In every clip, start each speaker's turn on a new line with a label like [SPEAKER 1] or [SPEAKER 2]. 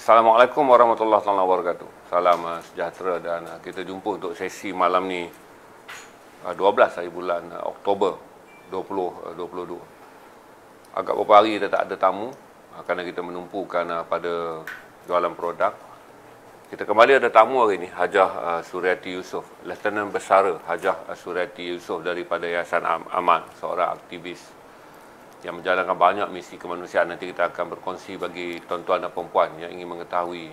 [SPEAKER 1] Assalamualaikum warahmatullahi wabarakatuh. Salam sejahtera dan kita jumpa untuk sesi malam ni 12 hari bulan Oktober 2022. Agak beberapa hari kita tak ada tamu kerana kita menumpukan pada jualan produk. Kita kembali ada tamu hari ini, Hajah Suryati Yusof, Lieutenant Bersara Hajah Suryati Yusof daripada Yayasan Aman, seorang aktivis yang menjalankan banyak misi kemanusiaan. Nanti kita akan berkongsi bagi tuan-tuan dan perempuan yang ingin mengetahui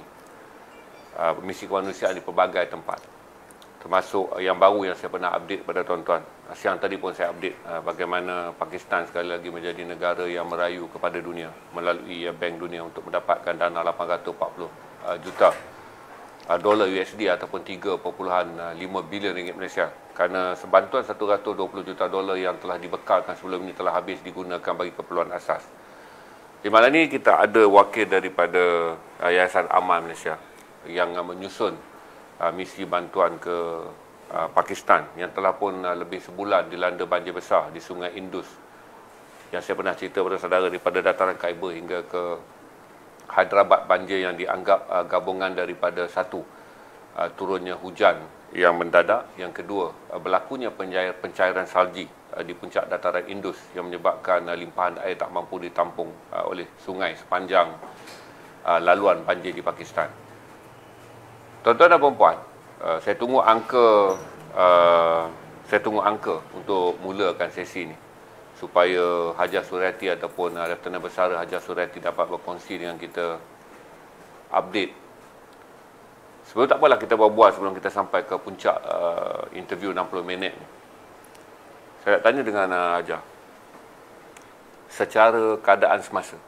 [SPEAKER 1] misi kemanusiaan di pelbagai tempat. Termasuk yang baru yang saya pernah update pada tuan-tuan. Siang tadi pun saya update bagaimana Pakistan sekali lagi menjadi negara yang merayu kepada dunia melalui Bank Dunia untuk mendapatkan dana 840 juta dolar USD ataupun 3.5 bilion ringgit Malaysia. Kerana sebantuan 120 juta dolar yang telah dibekalkan sebelum ini telah habis digunakan bagi keperluan asas. Di malam ini kita ada wakil daripada Yayasan Aman Malaysia yang menyusun misi bantuan ke Pakistan yang telah pun lebih sebulan dilanda banjir besar di Sungai Indus. Yang saya pernah cerita pada saudara daripada dataran Khyber hingga ke Hyderabad, banjir yang dianggap gabungan daripada satu, turunnya hujan yang mendadak, yang kedua, berlakunya pencairan salji di puncak dataran Indus yang menyebabkan limpahan air tak mampu ditampung oleh sungai sepanjang laluan banjir di Pakistan. Tuan-tuan dan puan-puan, saya tunggu angka untuk mulakan sesi ini supaya Hajah Suryati ataupun Lieutenant Bersara Hajah Suryati dapat berkongsi dengan kita update. Sebelum tak apalah kita berbual sebelum kita sampai ke puncak interview 60 minit. Saya nak tanya dengan Hajah. Secara keadaan semasa,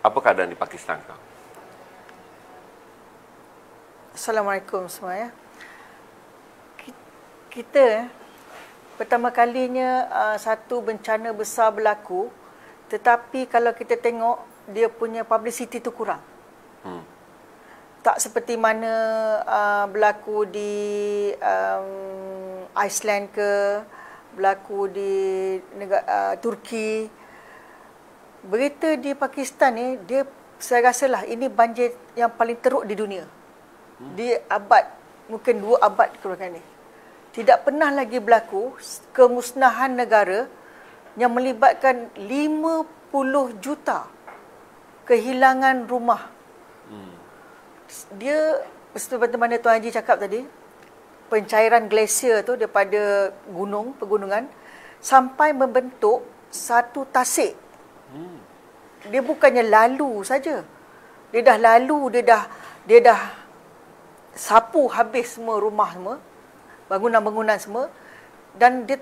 [SPEAKER 1] apa keadaan di Pakistan sekarang?
[SPEAKER 2] Assalamualaikum semua ya. Kita pertama kalinya satu bencana besar berlaku, tetapi kalau kita tengok dia punya publicity tu kurang. Tak seperti mana berlaku di Iceland ke, berlaku di Turki. Berita di Pakistan ni, dia saya rasalah ini banjir yang paling teruk di dunia. Di abad, mungkin 2 abad kemudian ni. Tidak pernah lagi berlaku kemusnahan negara yang melibatkan 50 juta kehilangan rumah. Dia seperti mana Tuan Haji cakap tadi, pencairan glasier tu daripada pegunungan sampai membentuk satu tasik. Dia bukannya lalu saja. Dia dah lalu, dia dah sapu habis semua rumah semua, bangunan-bangunan semua, dan dia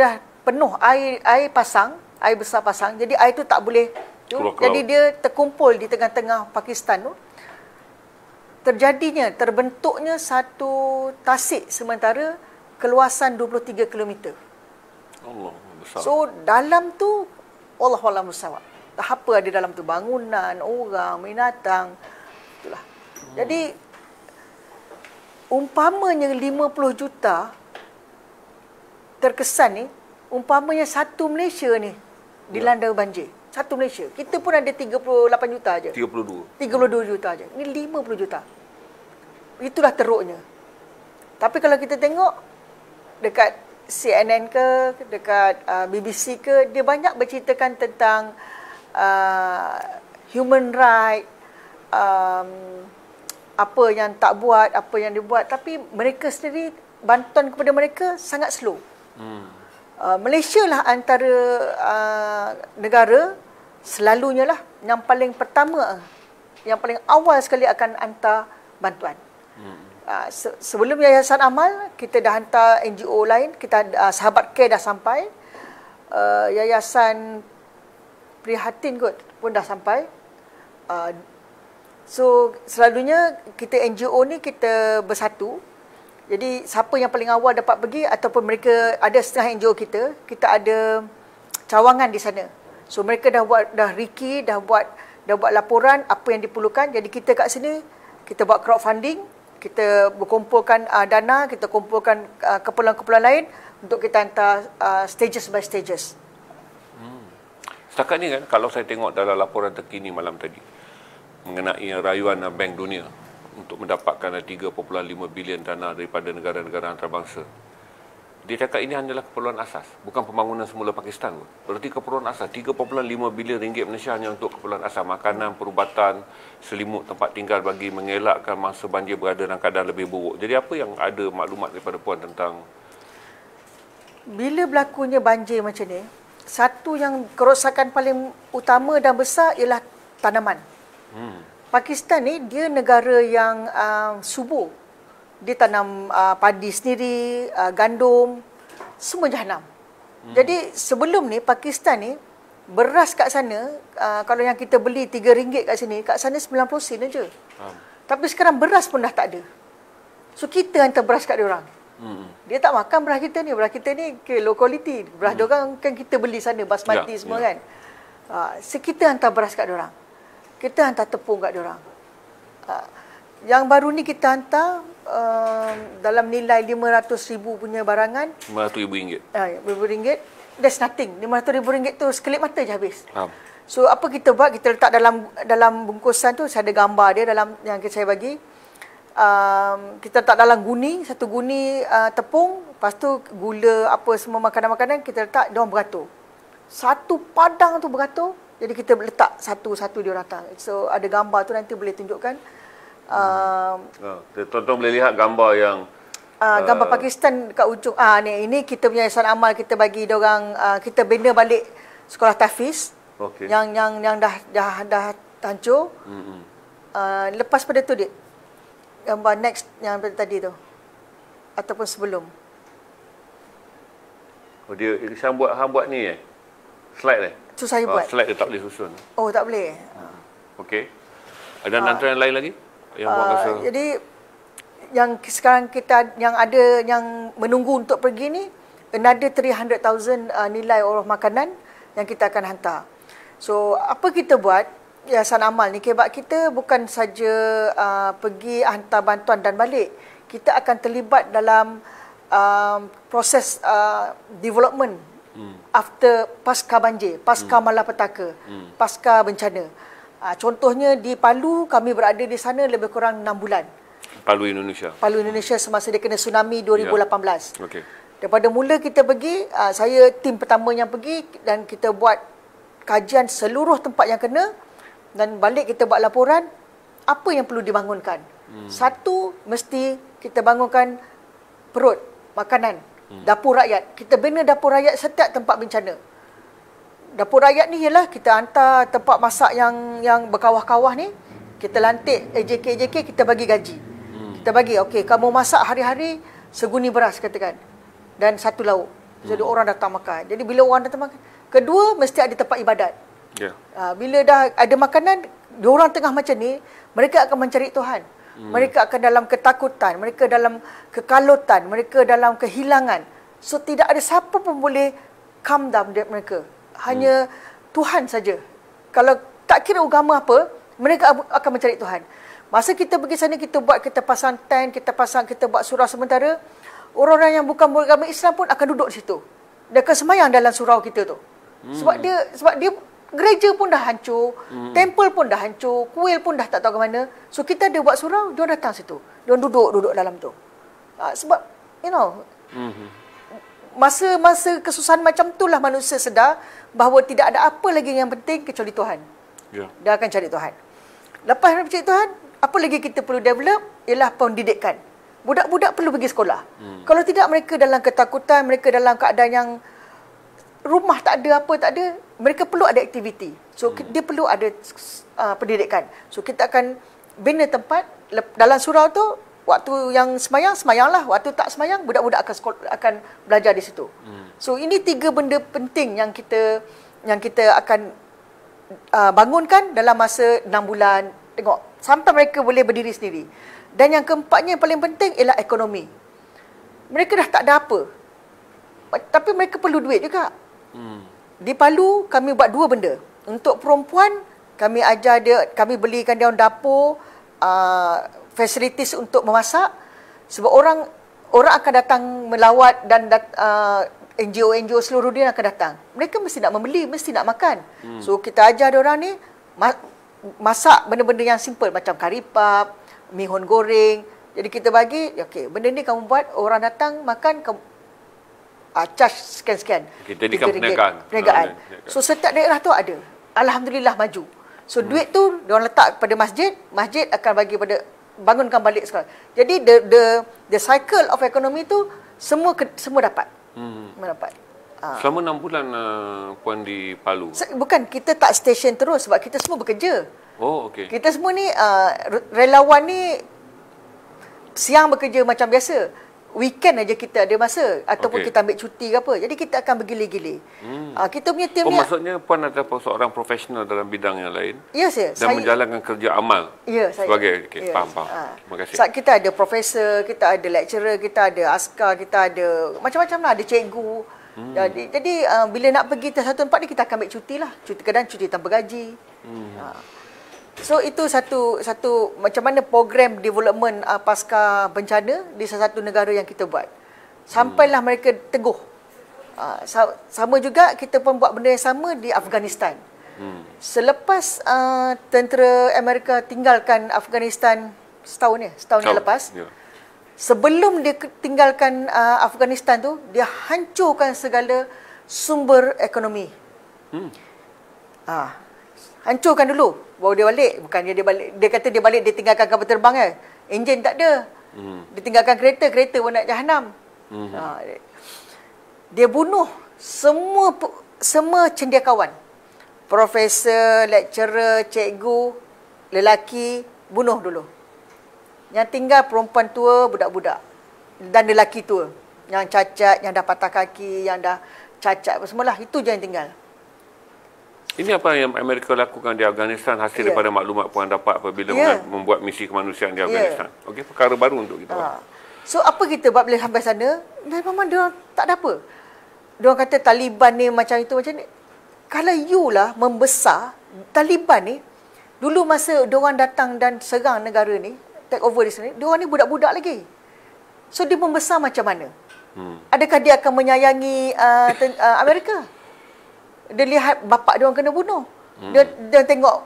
[SPEAKER 2] dah penuh air pasang, air besar pasang. Jadi air tu tak boleh jadi dia terkumpul di tengah-tengah Pakistan tu. Terbentuknya satu tasik sementara keluasan 23 km.
[SPEAKER 1] Allah, besar.
[SPEAKER 2] So dalam tu Allahualam bersawab. Apa ada dalam tu? Bangunan, orang, binatang. Itulah. Jadi umpamanya 50 juta terkesan ni, umpamanya satu Malaysia ni dilanda banjir. Satu Malaysia. Kita pun ada 38 juta aja. 32 juta aja. Ini 50 juta. Itulah teruknya. Tapi kalau kita tengok dekat CNN ke, dekat BBC ke, dia banyak berceritakan tentang human right, apa yang tak buat, apa yang dibuat. Tapi mereka sendiri, bantuan kepada mereka sangat slow. Malaysia lah antara negara selalunya lah yang paling pertama, yang paling awal sekali akan hantar bantuan. Sebelum Yayasan Amal, kita dah hantar NGO lain, kita Sahabat Care dah sampai, Yayasan Prihatin kot pun dah sampai. So selalunya kita NGO ni kita bersatu. Jadi siapa yang paling awal dapat pergi, ataupun mereka ada setengah NGO kita ada cawangan di sana. So mereka dah Ricky dah buat laporan apa yang diperlukan. Jadi kita kat sini kita buat crowdfunding, kita berkumpulkan dana, kita kumpulkan keperluan-keperluan lain untuk kita hantar stages by stages.
[SPEAKER 1] Setakat ni kan, kalau saya tengok dalam laporan terkini malam tadi, mengenai rayuan Bank Dunia untuk mendapatkan 3.5 bilion dana daripada negara-negara antarabangsa. Dia cakap ini hanyalah keperluan asas, bukan pembangunan semula Pakistan. Berarti keperluan asas, 3.5 bilion ringgit Malaysia hanya untuk keperluan asas, makanan, perubatan, selimut, tempat tinggal bagi mengelakkan masa banjir berada dalam keadaan lebih buruk. Jadi apa yang ada maklumat daripada Puan tentang
[SPEAKER 2] bila berlakunya banjir macam ni, satu yang kerosakan paling utama dan besar ialah tanaman. Pakistan ni dia negara yang subur. Dia tanam padi sendiri, gandum, semua jahanam. Jadi sebelum ni Pakistan ni beras kat sana, kalau yang kita beli RM3 kat sini, kat sana 90 sen aja. Tapi sekarang beras pun dah tak ada. So kita hantar beras kat dia orang. Dia tak makan beras kita ni. Beras kita ni low quality. Beras dia orang kan kita beli sana basmati semua kan. So kita hantar beras kat dia orang. Kita hantar tepung kat dia orang. Yang baru ni kita hantar dalam nilai RM500,000 punya barangan.
[SPEAKER 1] RM500,000?
[SPEAKER 2] RM500,000. That's nothing. RM500,000 tu sekelip mata je habis. So apa kita buat? Kita letak dalam bungkusan tu, saya ada gambar dia dalam yang saya bagi. Kita letak dalam guni, satu guni tepung, lepas tu gula apa semua makanan-makanan kita letak, dia orang beratur. Satu padang tu beratur, jadi kita letak satu-satu dia orang datang. So ada gambar tu nanti boleh tunjukkan.
[SPEAKER 1] Tuan-tuan boleh lihat gambar yang
[SPEAKER 2] gambar Pakistan dekat ujung. Ini kita punya yayasan amal, kita bagi dia orang, kita bina balik sekolah tahfiz.
[SPEAKER 1] Okay.
[SPEAKER 2] Yang dah hancur. Lepas pada tu Dik, gambar next yang tadi tu ataupun sebelum.
[SPEAKER 1] Dia hang buat ni slide
[SPEAKER 2] Tu saya buat.
[SPEAKER 1] Slide dia tak boleh susun.
[SPEAKER 2] Oh, tak boleh.
[SPEAKER 1] Okey. Ada antara yang lain lagi yang buat rasa.
[SPEAKER 2] Jadi yang sekarang kita yang ada yang menunggu untuk pergi ni, another 300,000 nilai orang makanan yang kita akan hantar. So apa kita buat? Yayasan Amal ni sebab kita bukan saja pergi hantar bantuan dan balik. Kita akan terlibat dalam proses development after pasca banjir, pasca malapetaka, pasca bencana. Contohnya di Palu, kami berada di sana lebih kurang 6 bulan.
[SPEAKER 1] Palu Indonesia.
[SPEAKER 2] Palu Indonesia semasa dia kena tsunami 2018.
[SPEAKER 1] Okey.
[SPEAKER 2] Daripada mula kita pergi, saya tim pertama yang pergi dan kita buat kajian seluruh tempat yang kena dan balik kita buat laporan apa yang perlu dibangunkan. Satu, mesti kita bangunkan perut, makanan, dapur rakyat. Kita bina dapur rakyat setiap tempat bencana. Dapur rakyat ni ialah kita hantar tempat masak yang berkawah-kawah ni, kita lantik AJK, kita bagi gaji. Kita bagi, okey, kamu masak hari-hari seguni beras katakan dan satu lauk. Jadi orang datang makan. Jadi bila orang datang makan, kedua mesti ada tempat ibadat. Bila dah ada makanan, diorang tengah macam ni, mereka akan mencari Tuhan. Mereka akan dalam ketakutan, mereka dalam kekalutan, mereka dalam kehilangan. So tidak ada siapa pun boleh calm down mereka. Hanya Tuhan saja. Kalau tak kira agama apa, mereka akan mencari Tuhan. Masa kita pergi sana, kita pasang tent, kita buat surau sementara. Orang-orang yang bukan beragama Islam pun akan duduk di situ. Dia akan sembahyang dalam surau kita tu. Sebab dia gereja pun dah hancur, temple pun dah hancur, kuil pun dah tak tahu ke mana. So kita ada buat surau, dia datang situ. Dia duduk dalam tu. Sebab masa kesusahan macam itulah manusia sedar bahawa tidak ada apa lagi yang penting kecuali Tuhan. Dia akan cari Tuhan. Lepas cari Tuhan, apa lagi kita perlu develop ialah pendidikan. Budak-budak perlu pergi sekolah. Kalau tidak, mereka dalam ketakutan, mereka dalam keadaan yang rumah tak ada, apa tak ada, mereka perlu ada aktiviti. So dia perlu ada pendidikan. So kita akan bina tempat dalam surau tu. Waktu yang semayanglah. Waktu tak semayang, budak-budak akan belajar di situ. So ini 3 benda penting yang kita akan bangunkan dalam masa 6 bulan. Tengok sampai mereka boleh berdiri sendiri. Dan yang keempatnya yang paling penting ialah ekonomi. Mereka dah tak ada apa, tapi mereka perlu duit juga. Di Palu kami buat 2 benda. Untuk perempuan, kami ajar dia, kami belikan dia dapur, facilities untuk memasak. Sebab orang akan datang melawat dan NGO seluruh dunia akan datang. Mereka mesti nak membeli, mesti nak makan. So kita ajar dia orang ni masak benda-benda yang simple macam kari pap, mihun goreng. Jadi kita bagi, okey, benda ni kamu buat, orang datang makan, kamu charge sekian-sekian.
[SPEAKER 1] Jadi kan perniagaan.
[SPEAKER 2] So setiap daerah tu ada. Alhamdulillah maju. So duit tu diorang letak pada masjid, masjid akan bagi pada bangunkan balik sekolah. Jadi the cycle of economy tu semua dapat. Semua dapat.
[SPEAKER 1] Selama 6 bulan Puan di Palu.
[SPEAKER 2] Bukan, kita tak stesen terus sebab kita semua bekerja.
[SPEAKER 1] Oh, okey.
[SPEAKER 2] Kita semua ni relawan ni siang bekerja macam biasa. Weekend aja kita ada masa ataupun kita ambil cuti ke apa. Jadi kita akan bergilir-gilir. Kita punya tim ni.
[SPEAKER 1] Maksudnya Puan adalah seorang profesional dalam bidang yang lain.
[SPEAKER 2] Ya, saya.
[SPEAKER 1] Dan menjalankan kerja amal.
[SPEAKER 2] Ya, saya.
[SPEAKER 1] Sebagai faham. Terima kasih.
[SPEAKER 2] Saat kita ada profesor, kita ada lecturer, kita ada askar, kita ada macam-macam lah, ada cikgu. Jadi bila nak pergi satu tempat ni kita akan ambil cuti lah. Kadang cuti tanpa gaji. So itu satu macam mana program development pasca bencana di salah satu negara yang kita buat. Sampailah mereka teguh. Sama juga kita pun buat benda yang sama di Afghanistan. Selepas tentera Amerika tinggalkan Afghanistan setahun yang lepas. Sebelum dia tinggalkan Afghanistan tu, dia hancurkan segala sumber ekonomi. Hancurkan dulu. Baru dia balik. Bukannya dia balik. Dia kata dia balik, dia tinggalkan kapal terbang. Enjin tak ada. Dia tinggalkan kereta. Kereta pun nak jahanam. Dia bunuh semua cendekiawan. Profesor, lecturer, cikgu, lelaki, bunuh dulu. Yang tinggal perempuan tua, budak-budak. Dan lelaki tua. Yang cacat, yang dah patah kaki, yang dah cacat. Semualah. Itu je yang tinggal.
[SPEAKER 1] Ini apa yang Amerika lakukan di Afghanistan hasil daripada maklumat Puan dapat apabila membuat misi kemanusiaan di Afghanistan. Okey, perkara baru untuk kita.
[SPEAKER 2] So apa kita buat bila sampai sana? Memang dia tak ada apa. Dia orang kata Taliban ni macam itu macam ni. Kalau you lah membesar, Taliban ni dulu masa dia orang datang dan serang negara ni, take over di sini, dia orang ni budak-budak lagi. So dia membesar macam mana? Adakah dia akan menyayangi Amerika? Dia lihat bapak dia orang kena bunuh. Dia tengok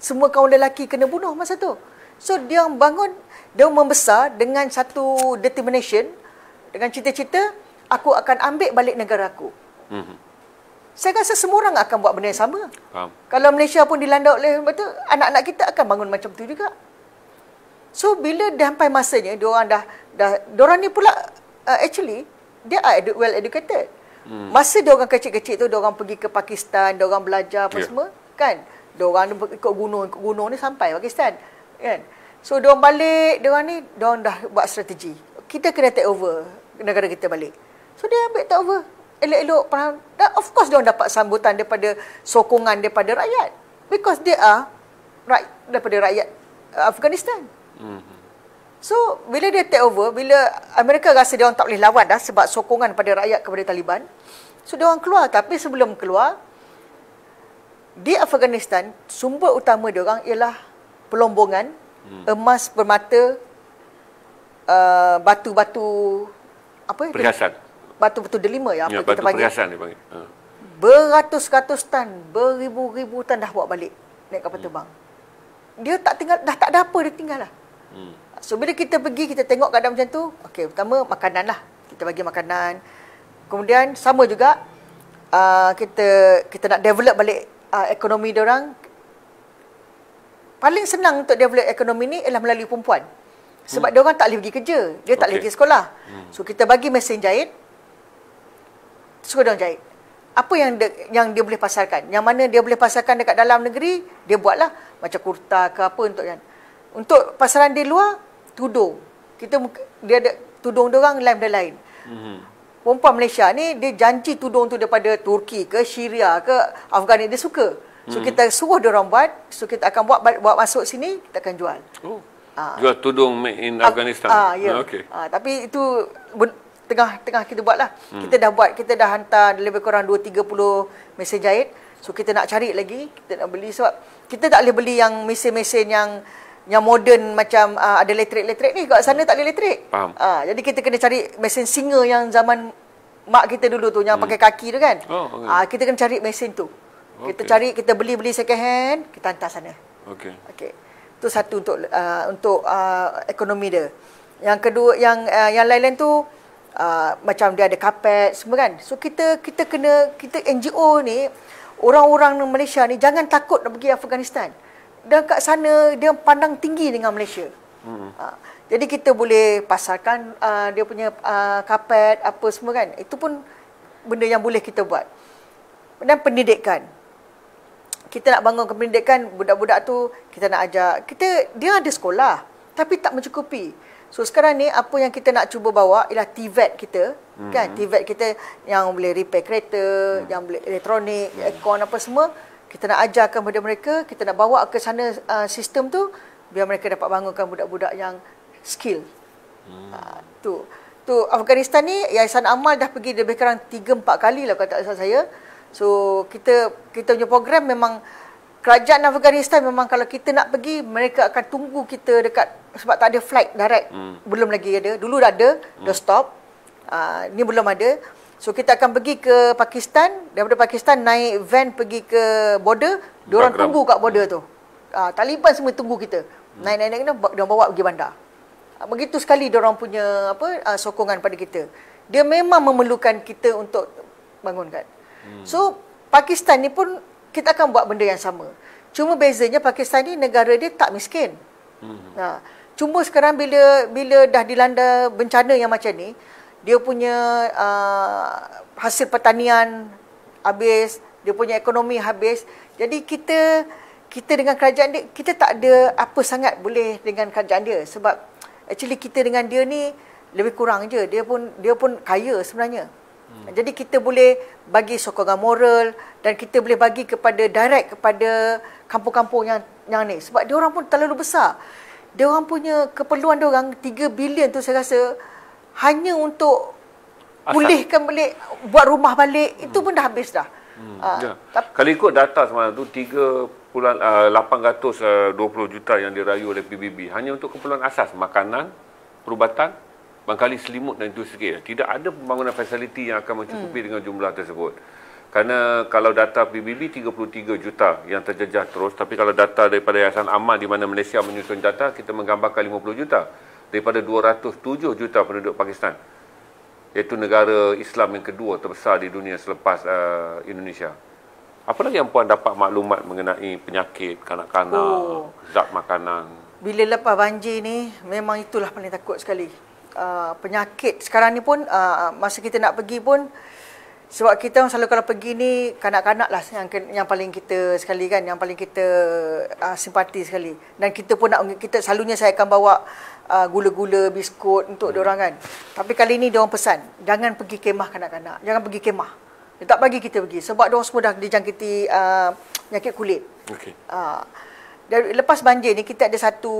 [SPEAKER 2] semua kaum lelaki kena bunuh masa tu. So dia bangun, dia membesar dengan satu determination, dengan cita-cita, aku akan ambil balik negara aku. Saya rasa semua orang akan buat benda yang sama. Kalau Malaysia pun dilanda oleh betul, anak-anak kita akan bangun macam tu juga. So bila dah sampai masanya, diorang ni pula actually dia are well educated. Masa dia orang kecil-kecil tu, dia orang pergi ke Pakistan, dia orang belajar apa semua, kan? Dia orang ikut gunung ni sampai Pakistan, kan? So dia orang balik, dia orang dah buat strategi. Kita kena take over negara kita balik. So dia ambil take over. Elok-elok, dan of course dia orang dapat sambutan daripada sokongan daripada rakyat. Because they are daripada rakyat Afghanistan. So, bila dia take over, bila Amerika rasa dia orang tak boleh lawan dah sebab sokongan pada rakyat kepada Taliban, so dia orang keluar. Tapi sebelum keluar, di Afghanistan, sumber utama dia orang ialah pelombongan, emas, permata, batu-batu, apa?
[SPEAKER 1] Perhiasan.
[SPEAKER 2] Batu-batu delima ya, apa kita panggil.
[SPEAKER 1] Perhiasan dia panggil.
[SPEAKER 2] Beratus-ratus tan, beribu-ribu tan dah bawa balik naik kapal terbang. Dia tak tinggal, dah tak ada apa dia tinggal lah. So bila kita pergi, kita tengok keadaan macam tu, okey, pertama makanan lah. Kita bagi makanan. Kemudian sama juga kita nak develop balik ekonomi dia orang. Paling senang untuk develop ekonomi ni ialah melalui perempuan. Sebab dia orang tak boleh pergi kerja, dia tak boleh pergi sekolah. So kita bagi mesin jahit, suruh dia orang jahit. Apa yang dia boleh pasarkan? Yang mana dia boleh pasarkan dekat dalam negeri, dia buatlah macam kurta ke apa untuk kan. Untuk pasaran di luar, tudung. Dia ada tudung dia orang lain benda lain. Perempuan Malaysia ni dia janji tudung tu daripada Turki ke Syria ke Afghanistan, dia suka. So kita suruh dia orang buat, so kita akan buat masuk sini, kita akan jual.
[SPEAKER 1] Jual tudung made in Afghanistan.
[SPEAKER 2] Ya. Tapi itu tengah kita buat lah. Kita dah hantar lebih kurang 2-30 mesin jahit. So kita nak cari lagi, kita nak beli sebab kita tak boleh beli yang mesin-mesin yang moden macam ada elektrik ni. Kat sana tak ada elektrik.
[SPEAKER 1] Faham.
[SPEAKER 2] Jadi kita kena cari mesin singa yang zaman mak kita dulu tu, yang pakai kaki tu kan. Kita kena cari mesin tu. Kita cari, kita beli second hand, kita hantar sana.
[SPEAKER 1] Okey.
[SPEAKER 2] Okey. Itu satu untuk ekonomi dia. Yang kedua, yang lain-lain tu macam dia ada kapet semua kan. So kita NGO ni, orang-orang Malaysia ni jangan takut nak pergi Afghanistan. Dan kat sana dia pandang tinggi dengan Malaysia. Jadi kita boleh pasarkan dia punya kapet apa semua kan. Itu pun benda yang boleh kita buat. Dan pendidikan. Kita nak bangun pendidikan, budak-budak tu kita nak ajar. Dia ada sekolah tapi tak mencukupi. So sekarang ni apa yang kita nak cuba bawa ialah TVET kita, kan? TVET kita yang boleh repair kereta, yang boleh elektronik, aircon apa semua, kita nak ajarkan kepada mereka, kita nak bawa ke sana sistem tu biar mereka dapat bangunkan budak-budak yang skill. Tu Afghanistan ni Yayasan Amal dah pergi lebih kurang 3-4 kali lah kalau tak salah saya. So kita punya program memang kerajaan Afghanistan memang kalau kita nak pergi mereka akan tunggu kita dekat sebab tak ada flight direct. Belum lagi ada. Dulu dah ada, dah stop. Ni belum ada. So kita akan pergi ke Pakistan, daripada Pakistan naik van pergi ke border, diorang tunggu kat border tu. Taliban semua tunggu kita. Naik-naik dia bawa pergi bandar. Begitu sekali diorang punya sokongan pada kita. Dia memang memerlukan kita untuk bangunkan. So Pakistan ni pun kita akan buat benda yang sama. Cuma bezanya Pakistan ni negara dia tak miskin. Cuma sekarang bila dah dilanda bencana yang macam ni, dia punya hasil pertanian habis, dia punya ekonomi habis. Jadi kita dengan kerajaan dia, kita tak ada apa sangat boleh dengan kerajaan dia sebab actually kita dengan dia ni lebih kurang je. Dia pun kaya sebenarnya. Jadi kita boleh bagi sokongan moral dan kita boleh bagi direct kepada kampung-kampung yang ni sebab dia orang pun terlalu besar. Dia orang punya keperluan dia orang 3 bilion tu saya rasa hanya untuk pulihkan balik, buat rumah balik, itu pun dah habis dah.
[SPEAKER 1] Kalau ikut data semalam tu 3.820 juta yang dirayu oleh PBB hanya untuk keperluan asas, makanan, perubatan, barangkali selimut dan itu sikit. Tidak ada pembangunan fasiliti yang akan mencukupi dengan jumlah tersebut. Kerana kalau data PBB 33 juta yang terjejah terus, tapi kalau data daripada Yayasan Amal di mana Malaysia menyusun data, kita menggambarkan 50 juta daripada 207 juta penduduk Pakistan. Iaitu negara Islam yang kedua terbesar di dunia selepas Indonesia. Apa lagi yang puan dapat maklumat mengenai penyakit kanak-kanak, zat makanan?
[SPEAKER 2] Bila lepas banjir ni, memang itulah paling takut sekali. Penyakit sekarang ni pun, masa kita nak pergi pun, sebab kita selalu kalau pergi ni, kanak-kanak lah yang paling kita sekali kan, yang paling kita simpati sekali. Dan kita pun selalunya saya akan bawa gula-gula, biskut untuk diorang kan. Tapi kali ni diorang pesan, jangan pergi kemah kanak-kanak, jangan pergi kemah. Dia tak bagi kita pergi sebab diorang semua dah dijangkiti penyakit kulit.
[SPEAKER 1] Okey.
[SPEAKER 2] Dan lepas banjir ni kita ada satu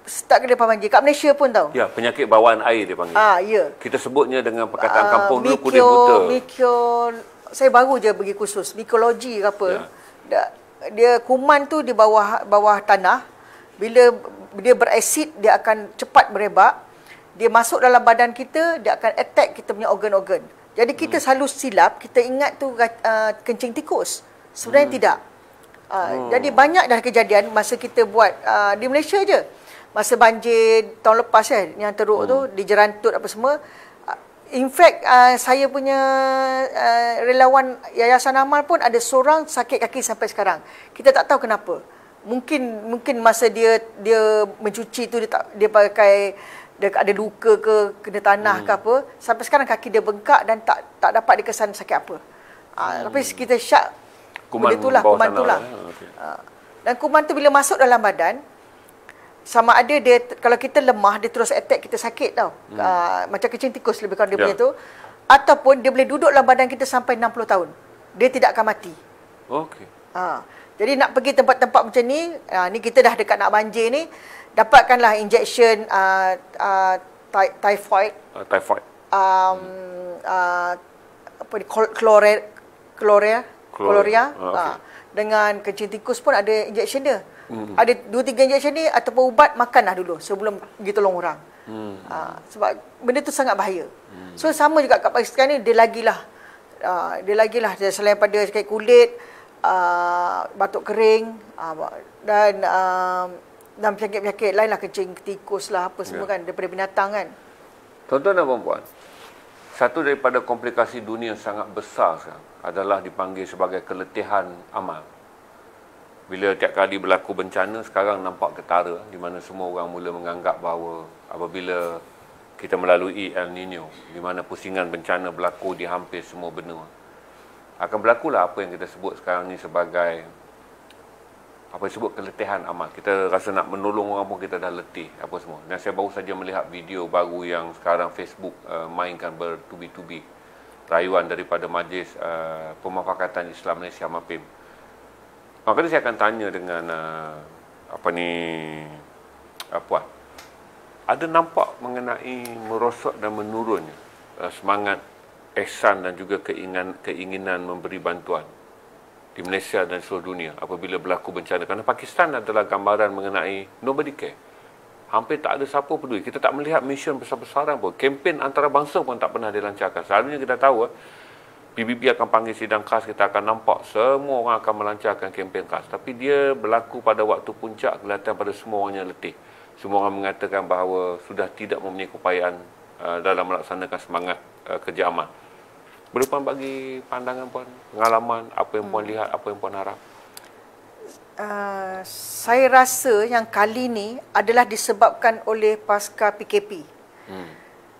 [SPEAKER 2] start ke lepas banjir kat Malaysia pun tahu.
[SPEAKER 1] Ya, penyakit bawaan air dia panggil.
[SPEAKER 2] Ya.
[SPEAKER 1] Kita sebutnya dengan perkataan kampung dulu kulit buta.
[SPEAKER 2] Saya baru je pergi kursus mikologi ke apa. Ya. Dia kuman tu di bawah tanah. Bila dia berasid, dia akan cepat berebak. Dia masuk dalam badan kita, dia akan attack kita punya organ-organ. Jadi kita selalu silap, kita ingat tu kencing tikus. Sebenarnya tidak. Jadi banyak dah kejadian masa kita buat di Malaysia je. Masa banjir tahun lepas kan, yang teruk tu, di Jerantut apa semua. In fact, saya punya relawan Yayasan Amal pun ada seorang sakit kaki sampai sekarang. Kita tak tahu kenapa. Mungkin masa dia mencuci tu dia pakai, dia ada luka ke kena tanah ke apa, sampai sekarang kaki dia bengkak dan tak dapat dikesan sakit apa. Tapi kita syak kuman tu lah. Okay. Dan kuman tu bila masuk dalam badan, sama ada dia, kalau kita lemah, dia terus attack kita sakit tau. Macam kencing tikus lebih kurang dia punya tu. Ataupun dia boleh duduk dalam badan kita sampai 60 tahun. Dia tidak akan mati.
[SPEAKER 1] Okey.
[SPEAKER 2] Jadi nak pergi tempat-tempat macam ni, ni kita dah dekat nak banjir ni, dapatkanlah injection typhoid.
[SPEAKER 1] Typhoid.
[SPEAKER 2] Apa ni, kloria. Dengan kencing tikus pun ada injection dia. Ada 2-3 injection ni ataupun ubat, makanlah dulu sebelum pergi tolong orang. Sebab benda tu sangat bahaya. So sama juga kat Pakistan ni, dia lagilah selain pada sakit kulit, batuk kering, dan penyakit-penyakit lain lah, kencing tikus lah, apa semua kan, daripada binatang kan.
[SPEAKER 1] Tuan-tuan dan puan-puan, satu daripada komplikasi dunia yang sangat besar sekarang adalah dipanggil sebagai keletihan amal. Bila tiap kali berlaku bencana, sekarang nampak ketara, di mana semua orang mula menganggap bahawa apabila kita melalui El Nino, di mana pusingan bencana berlaku di hampir semua benua, akan berlakulah apa yang kita sebut sekarang ni sebagai apa disebut keletihan amal. Kita rasa nak menolong orang pun kita dah letih apa semua. Dan saya baru saja melihat video baru yang sekarang Facebook mainkan bertubi-tubi, rayuan daripada Majlis Pemufakatan Islam Malaysia MAPIM. Maka saya akan tanya dengan Puan, ada nampak mengenai merosot dan menurunnya semangat ihsan dan juga keinginan memberi bantuan di Malaysia dan seluruh dunia apabila berlaku bencana. Kerana Pakistan adalah gambaran mengenai nobody care. Hampir tak ada siapa peduli. Kita tak melihat mission besar-besaran pun. Kempen antarabangsa pun tak pernah dilancarkan. Selalunya kita tahu PBB akan panggil sidang khas, kita akan nampak semua orang akan melancarkan kempen khas. Tapi dia berlaku pada waktu puncak, kelihatan pada semua orang yang letih. Semua orang mengatakan bahawa sudah tidak mempunyai keupayaan dalam melaksanakan semangat kerja amal. Boleh Puan bagi pandangan Puan, pengalaman, apa yang Puan lihat, apa yang Puan harap?
[SPEAKER 2] Saya rasa yang kali ni adalah disebabkan oleh pasca PKP.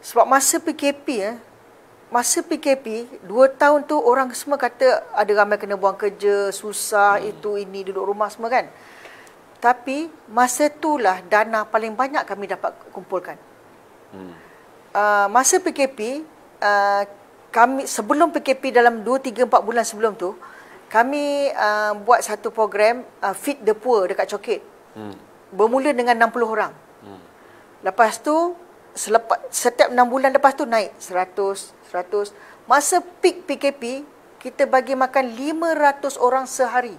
[SPEAKER 2] Sebab masa PKP, 2 tahun tu orang semua kata ada ramai kena buang kerja, susah, itu, ini, duduk rumah semua kan. Tapi masa itulah dana paling banyak kami dapat kumpulkan. Masa PKP, kami sebelum PKP dalam 2, 3, 4 bulan sebelum tu, kami buat satu program Feed the Poor dekat Coket. Bermula dengan 60 orang. Lepas tu setiap 6 bulan lepas tu naik 100. Masa peak PKP, kita bagi makan 500 orang sehari.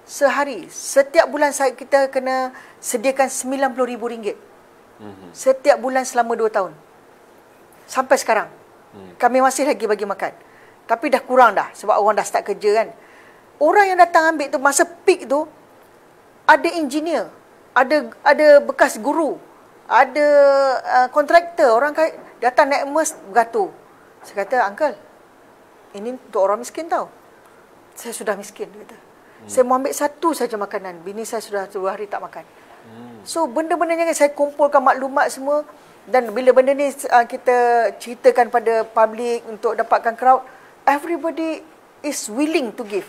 [SPEAKER 2] Sehari. Setiap bulan kita kena sediakan RM90,000. Setiap bulan selama 2 tahun. Sampai sekarang. Kami masih lagi bagi makan. Tapi dah kurang dah. Sebab orang dah start kerja kan. Orang yang datang ambil tu, masa peak tu, ada engineer. Ada bekas guru. Ada kontraktor. Orang datang naik MERS beratur. Saya kata, uncle, ini untuk orang miskin tau. Saya sudah miskin, dia kata. Saya mau ambil satu saja makanan. Bini saya sudah 2 hari tak makan. So, benda-benda yang saya kumpulkan maklumat semua. Dan bila benda ni kita ceritakan pada public untuk dapatkan crowd, everybody is willing to give.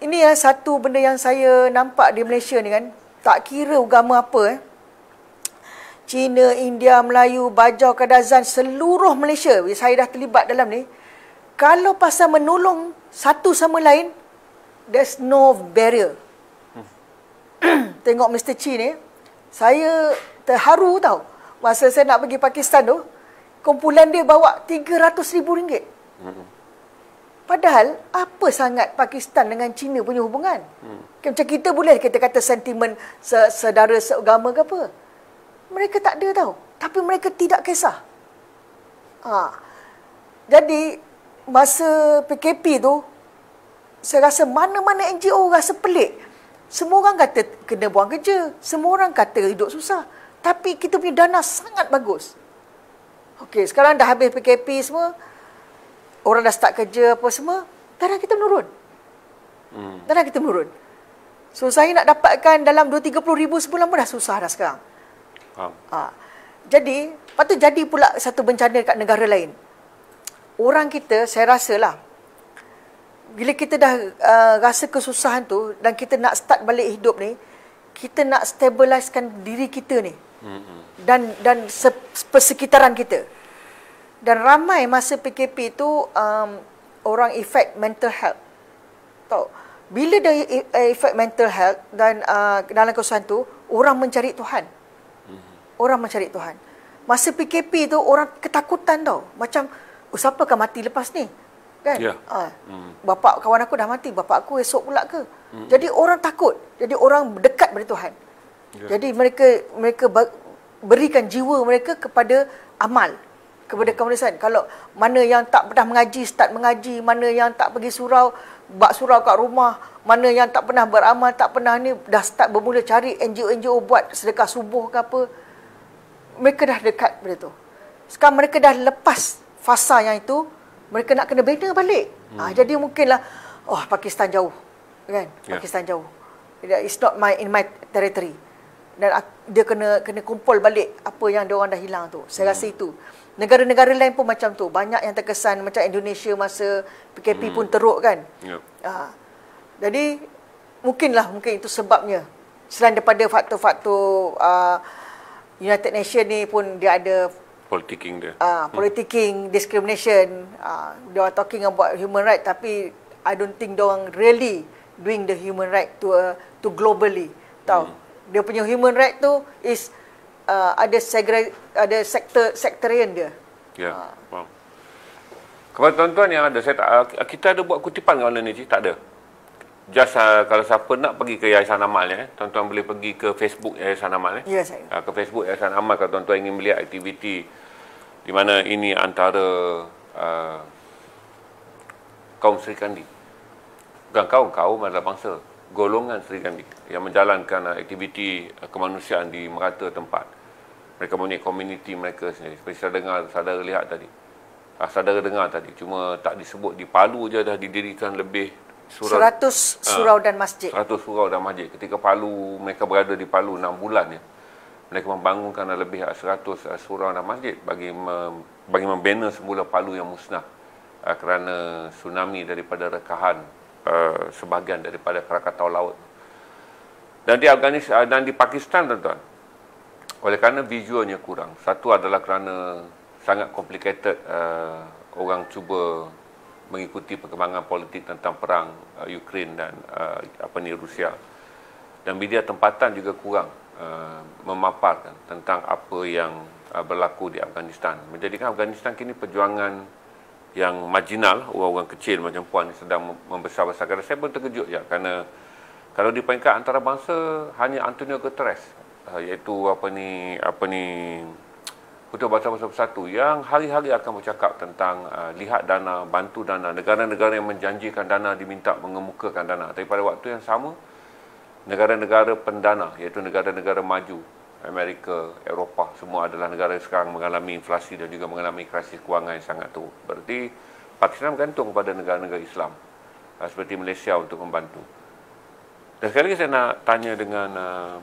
[SPEAKER 2] Ini satu benda yang saya nampak di Malaysia ni kan. Tak kira agama apa. Cina, India, Melayu, Bajau, Kadazan, seluruh Malaysia. Saya dah terlibat dalam ni. Kalau pasal menolong satu sama lain, there's no barrier. Tengok Mr. Chi ni, saya terharu tau. Masa saya nak pergi Pakistan tu, kumpulan dia bawa RM300,000. Padahal, apa sangat Pakistan dengan China punya hubungan? Macam kita boleh kita kata sentimen saudara seagama ke apa. Mereka tak ada tau. Tapi mereka tidak kisah. Jadi, masa PKP tu, saya rasa mana-mana NGO rasa pelik. Semua orang kata kena buang kerja. Semua orang kata hidup susah. Tapi kita punya dana sangat bagus. Okey, sekarang dah habis PKP semua. Orang dah start kerja apa semua. Dana kita menurun. Dana kita menurun. So, saya nak dapatkan dalam 20-30 ribu sebulan pun dah susah dah sekarang. Jadi, patut jadi pula satu bencana dekat negara lain. Orang kita, saya rasalah, bila kita dah rasa kesusahan tu dan kita nak start balik hidup ni, kita nak stabilisekan diri kita ni. Dan persekitaran kita. Dan ramai masa PKP tu orang effect mental health. Tahu? Bila dah effect mental health dan dalam kesusahan tu, orang mencari Tuhan. Orang mencari Tuhan. Masa PKP tu orang ketakutan tau. Macam, siapa akan mati lepas ni? Kan? Bapa kawan aku dah mati, bapa aku esok pula ke? Jadi orang takut. Jadi orang dekat pada Tuhan. Jadi mereka berikan jiwa mereka kepada amal, kepada komunisan. Kalau mana yang tak pernah mengaji, start mengaji, mana yang tak pergi surau, bak surau kat rumah, mana yang tak pernah beramal, tak pernah ni, dah start bermula cari NGO-NGO buat sedekah subuh ke apa. Mereka dah dekat pada tu. Sekarang mereka dah lepas fasa yang itu, mereka nak kena bina balik. Jadi mungkinlah, Pakistan jauh. Kan? Pakistan jauh. It's not in my territory. Dan dia kena kumpul balik apa yang dia orang dah hilang tu. Saya rasa itu. Negara-negara lain pun macam tu. Banyak yang terkesan macam Indonesia masa PKP pun teruk kan. Jadi mungkin itu sebabnya. Selain daripada faktor-faktor United Nations ni pun dia ada
[SPEAKER 1] politicking dia.
[SPEAKER 2] Politicking, discrimination. They are talking about human right, tapi I don't think they orang really doing the human right to globally. Tahu? Dia punya human right tu is ada sectarian dia.
[SPEAKER 1] Wow. Kepada tuan-tuan yang ada, kita ada buat kutipan kat mana ni, Cik? Tak ada. Just kalau siapa nak pergi ke Yayasan Amal, tuan-tuan boleh pergi ke Facebook Yayasan Amal.
[SPEAKER 2] Ya, saya.
[SPEAKER 1] Ke Facebook Yayasan Amal kalau tuan-tuan ingin melihat aktiviti di mana ini antara kaum Sri Kandi. Bukan kaum adalah bangsa, golongan Sri Kandi yang menjalankan aktiviti kemanusiaan di merata tempat. Mereka mempunyai komuniti mereka sendiri. Seperti saudara lihat tadi. Saudara dengar tadi. Cuma tak disebut. Di Palu je dah didirikan lebih
[SPEAKER 2] 100 surau dan masjid.
[SPEAKER 1] 100 surau dan masjid. Ketika mereka berada di Palu 6 bulan mereka membangunkan lebih 100 surau dan masjid bagi membina semula Palu yang musnah kerana tsunami daripada rekahan sebahagian daripada Krakatau laut. Dan di Afghanistan dan di Pakistan, tuan-tuan, oleh kerana visualnya kurang. Satu adalah kerana sangat complicated, orang cuba mengikuti perkembangan politik tentang perang Ukraine dan Rusia. Dan media tempatan juga kurang memaparkan tentang apa yang berlaku di Afghanistan. Menjadikan Afghanistan kini perjuangan yang marginal, orang-orang kecil macam puan ni sedang membesar-besar. Kerana saya pun terkejut kerana kalau di peringkat antarabangsa hanya Antonio Guterres, iaitu Ketua Bangsa Bersatu yang hari-hari akan bercakap tentang lihat dana, bantu dana, negara-negara yang menjanjikan dana diminta mengemukakan dana. Tapi pada waktu yang sama, negara-negara pendana, iaitu negara-negara maju, Amerika, Eropah, semua adalah negara yang sekarang mengalami inflasi dan juga mengalami krisis kewangan yang sangat teruk. Berarti Pakistan bergantung kepada negara-negara Islam seperti Malaysia untuk membantu. Dan sekali lagi saya nak tanya dengan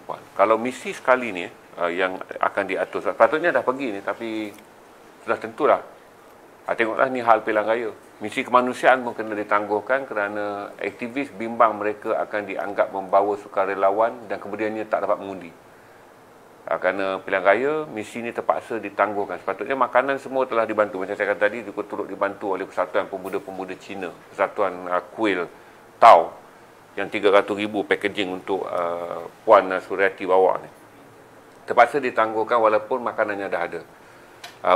[SPEAKER 1] Puan, kalau misi sekali ni yang akan diatur, patutnya dah pergi ni, tapi sudah tentulah. Tengoklah ni hal pilihan raya. Misi kemanusiaan pun kena ditangguhkan kerana aktivis bimbang mereka akan dianggap membawa sukarelawan dan kemudiannya tak dapat mengundi. Kerana pilihan raya, misi ini terpaksa ditangguhkan. Sepatutnya makanan semua telah dibantu. Macam saya kata tadi, turut dibantu oleh Persatuan Pemuda-Pemuda Cina, Persatuan Kuil Tau, yang 300,000 packaging untuk Puan Suryati bawa ni. Terpaksa ditangguhkan walaupun makanannya dah ada.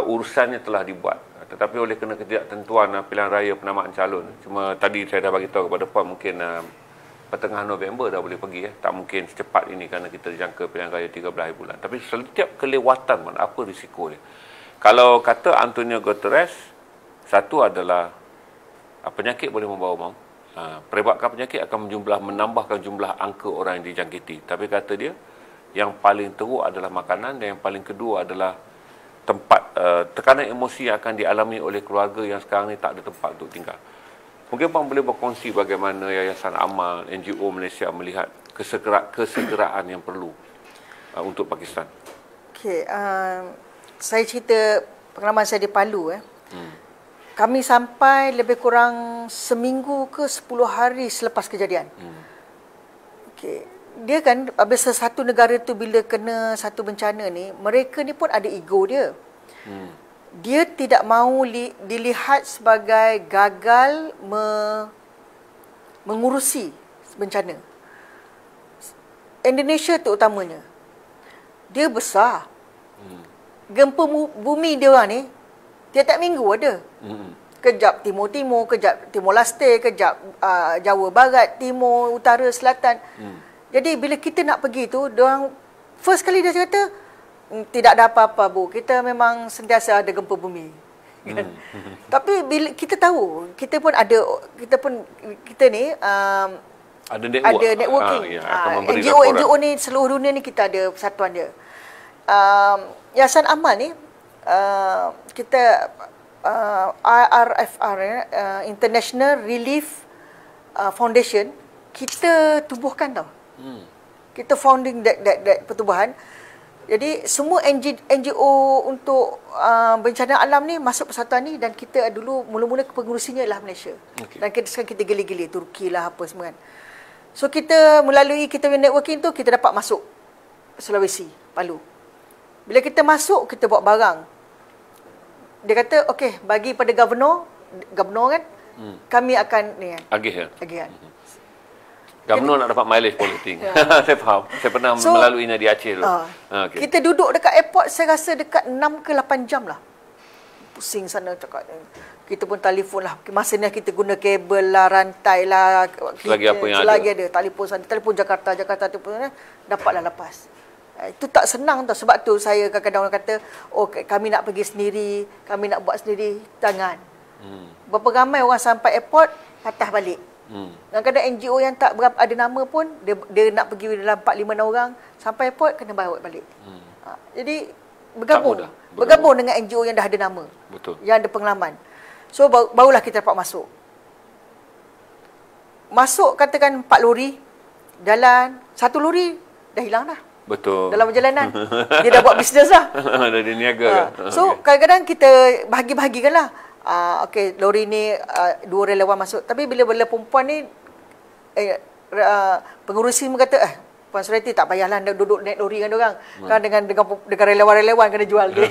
[SPEAKER 1] Urusannya telah dibuat. Tetapi oleh kena ketidaktentuan pilihan raya penamaan calon. Cuma tadi saya dah bagi tahu kepada Puan, mungkin pertengahan November dah boleh pergi. Tak mungkin secepat ini kerana kita dijangka pilihan raya 13 hari bulan. Tapi setiap kelewatan, apa risiko dia? Kalau kata Antonio Guterres, satu adalah penyakit boleh membawa maut. Peribadkan penyakit akan menambahkan jumlah angka orang yang dijangkiti. Tapi kata dia, yang paling teruk adalah makanan dan yang paling kedua adalah tempat, tekanan emosi yang akan dialami oleh keluarga yang sekarang ni tak ada tempat untuk tinggal. Mungkin Puan boleh berkongsi bagaimana Yayasan Amal, NGO Malaysia melihat kesegeraan yang perlu untuk Pakistan. Okey,
[SPEAKER 2] saya cerita pengalaman saya di Palu. Kami sampai lebih kurang seminggu ke 10 hari selepas kejadian. Okey, dia kan, habis satu negara tu bila kena satu bencana ni, mereka ni pun ada ego dia. Dia tidak mahu dilihat sebagai gagal mengurusi bencana. Indonesia terutamanya, dia besar. Gempa bumi dia orang ni tiap-tiap minggu ada. Kejap Timur-Timur, kejap Timor-Leste, kejap Jawa Barat, Timur, Utara, Selatan. Jadi bila kita nak pergi tu, diorang first kali dia kata, tidak ada apa-apa, Bu. Kita memang sentiasa ada gempa bumi. Kan? Tapi bila kita tahu, kita ni
[SPEAKER 1] ada network.
[SPEAKER 2] Ada networking.
[SPEAKER 1] Akan memberi
[SPEAKER 2] NGO ni seluruh dunia ni kita ada persatuan dia. Yayasan Amal ni kita IRFR International Relief Foundation kita tubuhkan tau. Kita founding that pertubuhan. Jadi semua NGO untuk bencana alam ni masuk persatuan ni, dan kita dulu mula-mula pengurusinya ialah Malaysia. Dan sekarang kita gili-gili Turki lah apa semua kan. So kita melalui kita punya networking tu kita dapat masuk Sulawesi, Palu. Bila kita masuk, kita bawa barang. Dia kata, okey, bagi pada governor kan, kami akan ni kan. Agihan.
[SPEAKER 1] Governor nak dapat mileage politik. Saya faham. Saya pernah melaluinya di Aceh tu.
[SPEAKER 2] Okay. Kita duduk dekat airport, saya rasa dekat 6 ke 8 jam lah. Pusing sana cakap. Kita pun telefon lah. Masa ni kita guna kabel lah, rantai lah. Selagi ada. Telefon sana. Telefon Jakarta. Telefon sana. Dapatlah lepas. Itu tak senang tau. Sebab tu saya kadang-kadang orang kata, oh kami nak pergi sendiri, kami nak buat sendiri. Jangan. Berapa ramai orang sampai airport, patah balik. Kadang-kadang NGO yang tak berapa ada nama pun, dia nak pergi dalam 4-5 orang, sampai airport kena bawa balik. Jadi bergabung dengan NGO yang dah ada nama.
[SPEAKER 1] Betul.
[SPEAKER 2] Yang ada pengalaman. So barulah kita dapat masuk. Masuk katakan 4 lori, jalan, 1 lori dah hilang dah.
[SPEAKER 1] Betul.
[SPEAKER 2] Dalam perjalanan. Dia dah buat bisnes lah.
[SPEAKER 1] Dah niaga.
[SPEAKER 2] So kadang-kadang kita bahagi-bahagikan lah. Okey, lori ni 2 relawan masuk. Tapi bila perempuan ni pengurusi kata Puan Surati tak payahlah duduk naik lori dengan orang. Kan dengan relawan-relawan kena jual dia.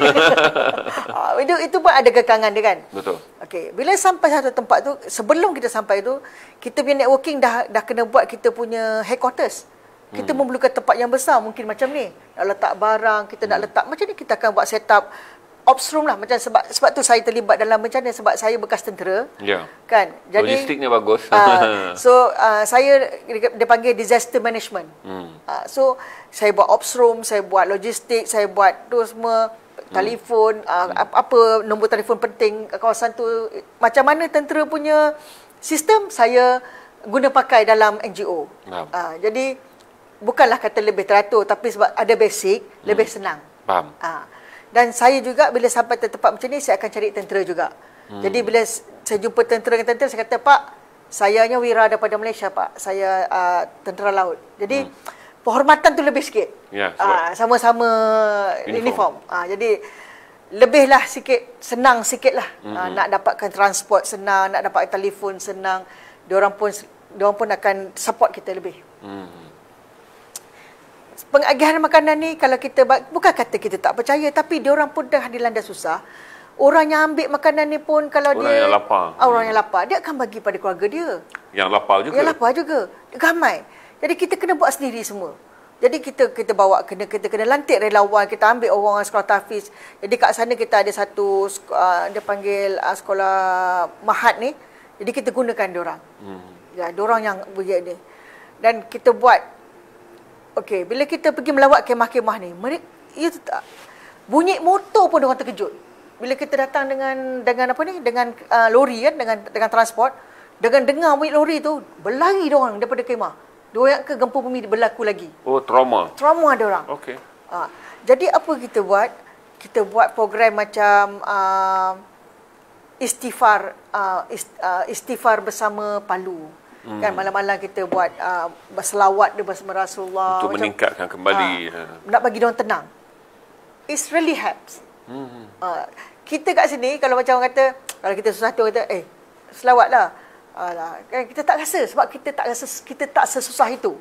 [SPEAKER 2] Itu pun ada kekangan dia kan.
[SPEAKER 1] Betul.
[SPEAKER 2] Okey, bila sampai satu tempat tu, sebelum kita sampai tu, kita punya networking dah kena buat kita punya headquarters. Kita memerlukan tempat yang besar, mungkin macam ni. Nak letak barang, kita nak letak macam ni, kita akan buat setup ops room lah. Macam sebab tu saya terlibat dalam bencana, sebab saya bekas tentera.
[SPEAKER 1] Ya.
[SPEAKER 2] Kan? Jadi
[SPEAKER 1] logistiknya bagus.
[SPEAKER 2] Saya dia panggil disaster management. So saya buat ops room, saya buat logistik, saya buat tu semua, telefon, apa nombor telefon penting kawasan tu, macam mana tentera punya sistem saya guna pakai dalam NGO. Jadi bukanlah kata lebih teratur, tapi sebab ada basic, lebih senang.
[SPEAKER 1] Faham.
[SPEAKER 2] Dan saya juga bila sampai ke tempat macam ni, saya akan cari tentera juga. Jadi bila saya jumpa tentera dengan tentera, saya kata, Pak, sayanya wira daripada Malaysia, Pak. Saya tentera laut. Jadi penghormatan tu lebih sikit.
[SPEAKER 1] Ya,
[SPEAKER 2] sama-sama uniform. Jadi lebihlah sikit, senang sikit lah. Nak dapatkan transport senang, nak dapatkan telefon senang. Diorang pun akan support kita lebih. Pengagihan makanan ni, kalau kita, bukan kata kita tak percaya, tapi diorang pun dah dilanda susah. Orang yang ambil makanan ni pun, kalau
[SPEAKER 1] orang yang lapar.
[SPEAKER 2] Orang yang lapar, dia akan bagi pada keluarga dia.
[SPEAKER 1] Yang lapar juga.
[SPEAKER 2] Ramai. Jadi kita kena buat sendiri semua. Jadi kita bawa, kita kena lantik relawan, kita ambil orang sekolah tahfiz. Jadi kat sana kita ada satu, dia panggil sekolah Mahat ni. Jadi kita gunakan diorang. Ya, diorang yang begini. Dan kita buat, okey, bila kita pergi melawat kemah-kemah ni, bunyi motor pun orang terkejut. Bila kita datang dengan apa ni, dengan lori kan, dengan transport, dengan dengar bunyi lori tu, berlari diorang daripada kemah. Diorang ke gempa bumi berlaku lagi.
[SPEAKER 1] Oh, trauma
[SPEAKER 2] diorang.
[SPEAKER 1] Okey.
[SPEAKER 2] Jadi apa kita buat? Kita buat program macam istighfar bersama Palu. Kan malam-malam kita buat berselawat bersama Rasulullah
[SPEAKER 1] untuk meningkatkan kembali
[SPEAKER 2] nak bagi diorang tenang. It really helps. Kita kat sini kalau macam orang kata, kalau kita susah tu kata selawatlah. Kan kita tak rasa, sebab kita tak sesusah itu.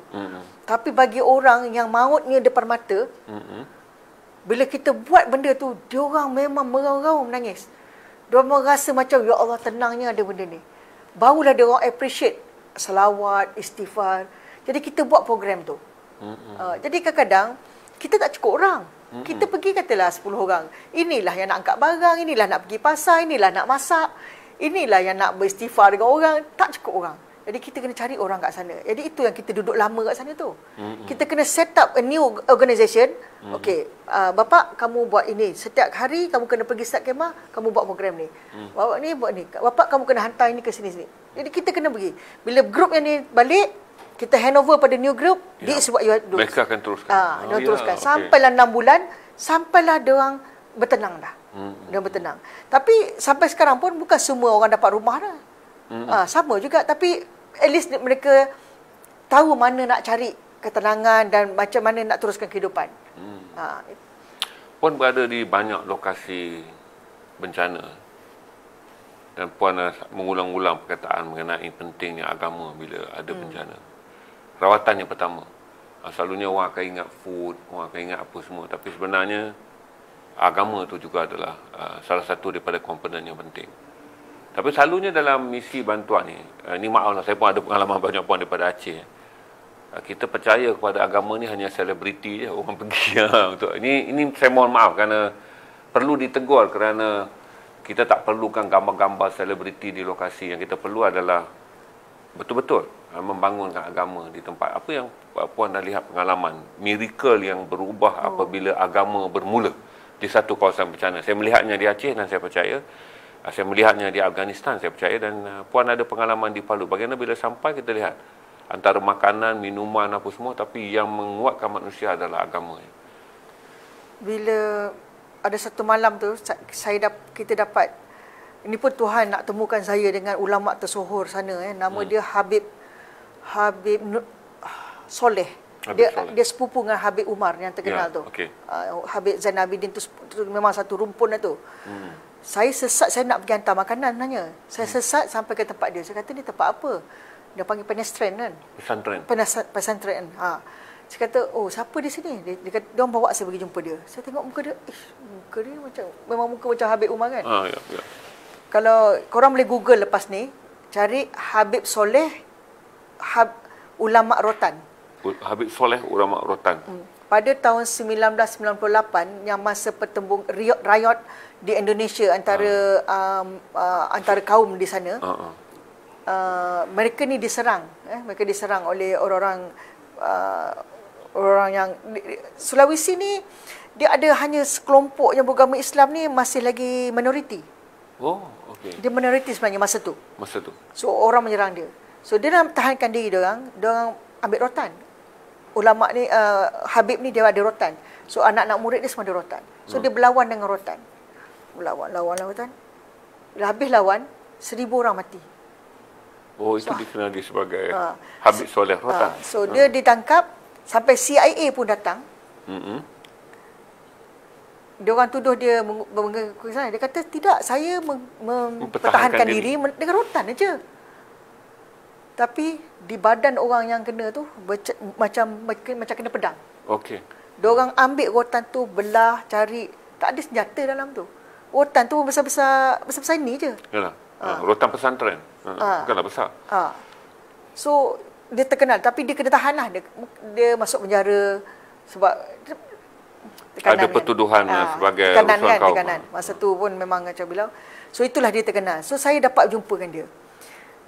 [SPEAKER 2] Tapi bagi orang yang mautnya depan mata, bila kita buat benda tu, diorang memang meraung-raung menangis. Diorang merasa macam, ya Allah, tenangnya ada benda ni. Barulah diorang appreciate selawat, istighfar. Jadi kita buat program tu. Jadi kadang-kadang kita tak cukup orang. Kita pergi katalah 10 orang. Inilah yang nak angkat barang, inilah nak pergi pasar, inilah nak masak, inilah yang nak beristighfar dengan orang. Tak cukup orang. Jadi kita kena cari orang kat sana. Jadi itu yang kita duduk lama kat sana tu. Kita kena set up a new organisation. Okey, bapa kamu buat ini. Setiap hari kamu kena pergi start kemah, kamu buat program ni. Bawa ni buat ni. Bapa kamu kena hantar ini ke sini-sini. Jadi kita kena pergi. Bila grup yang ni balik, kita hand over pada new group, this is what you do.
[SPEAKER 1] Mereka akan teruskan.
[SPEAKER 2] Dia teruskan. Sampailah 6 bulan, sampailah dia orang bertenang dah. Dia bertenang. Tapi sampai sekarang pun bukan semua orang dapat rumah dah. Sama juga, tapi at least mereka tahu mana nak cari ketenangan dan macam mana nak teruskan kehidupan.
[SPEAKER 1] Puan berada di banyak lokasi bencana dan Puan mengulang-ulang perkataan mengenai pentingnya agama bila ada bencana. Rawatan yang pertama, selalunya orang akan ingat food, orang akan ingat apa semua, tapi sebenarnya agama tu juga adalah salah satu daripada komponen yang penting. Tapi selalunya dalam misi bantuan ni maaflah, saya pun ada pengalaman banyak Puan daripada Aceh. Kita percaya kepada agama ni hanya selebriti je, orang pergi. Untuk ini saya mohon maaf kerana perlu ditegur, kerana kita tak perlukan gambar-gambar selebriti di lokasi. Yang kita perlu adalah betul-betul membangunkan agama di tempat. Apa yang Puan dah lihat pengalaman, miracle yang berubah apabila agama bermula di satu kawasan bencana. Saya melihatnya di Aceh dan saya percaya. Saya melihatnya di Afghanistan, saya percaya, dan Puan ada pengalaman di Palu. Bagaimana bila sampai kita lihat antara makanan, minuman apa semua, tapi yang menguatkan manusia adalah agama.
[SPEAKER 2] Bila ada satu malam tu kita dapat, ini pun Tuhan nak temukan saya dengan ulama tersohor sana, nama dia Habib Soleh. Dia sepupu dengan Habib Umar yang terkenal tu.
[SPEAKER 1] Okay.
[SPEAKER 2] Habib Zain Abidin tu memang satu rumpun lah tu. Saya sesat, saya nak pergi hantar makanan sebenarnya. Saya sesat sampai ke tempat dia. Saya kata, ni tempat apa? Dia panggil pedestrian kan? Pesantren. Saya kata, oh siapa di sini? Dia kata, dia orang bawa saya pergi jumpa dia. Saya tengok muka dia, muka dia memang muka macam Habib Umar kan?
[SPEAKER 1] Ya.
[SPEAKER 2] Kalau korang boleh Google lepas ni, cari Habib Soleh, ulama rotan.
[SPEAKER 1] Habib Soleh, ulama rotan.
[SPEAKER 2] Pada tahun 1998, yang masa pertembung riot di Indonesia antara kaum di sana, mereka ni diserang. Mereka diserang oleh orang yang Sulawesi ni, dia ada hanya sekelompok yang beragama Islam ni masih lagi minoriti.
[SPEAKER 1] Okey.
[SPEAKER 2] Dia minoriti sebenarnya masa tu. So orang menyerang dia. So dia nak tahankan diri dia orang ambil rotan. Ulama ni Habib ni dia ada rotan. So anak-anak murid dia semua ada rotan. So dia berlawan dengan rotan. Lawan rotan. Bila habis lawan, 1,000 orang mati.
[SPEAKER 1] Itu dikenal dia sebagai Habib Soleh rotan.
[SPEAKER 2] So dia ditangkap, sampai CIA pun datang. Dia orang tuduh dia dia kata, tidak, saya mempertahankan diri dengan rotan aja. Tapi di badan orang yang kena tu macam kena pedang.
[SPEAKER 1] Okey.
[SPEAKER 2] Diorang ambil rotan tu, belah, cari, tak ada senjata dalam tu. Rotan tu besar-besar ni je.
[SPEAKER 1] Yalah. Rotan pesantren. Bukanlah besar.
[SPEAKER 2] So dia terkenal, tapi dia kena tahan lah. Dia masuk penjara sebab tekanan.
[SPEAKER 1] Ada pertuduhan sebagai
[SPEAKER 2] tekanan
[SPEAKER 1] urusan kaum.
[SPEAKER 2] Tekanan. Masa tu pun memang macam bilang. So itulah dia terkenal. So saya dapat jumpa dengan dia.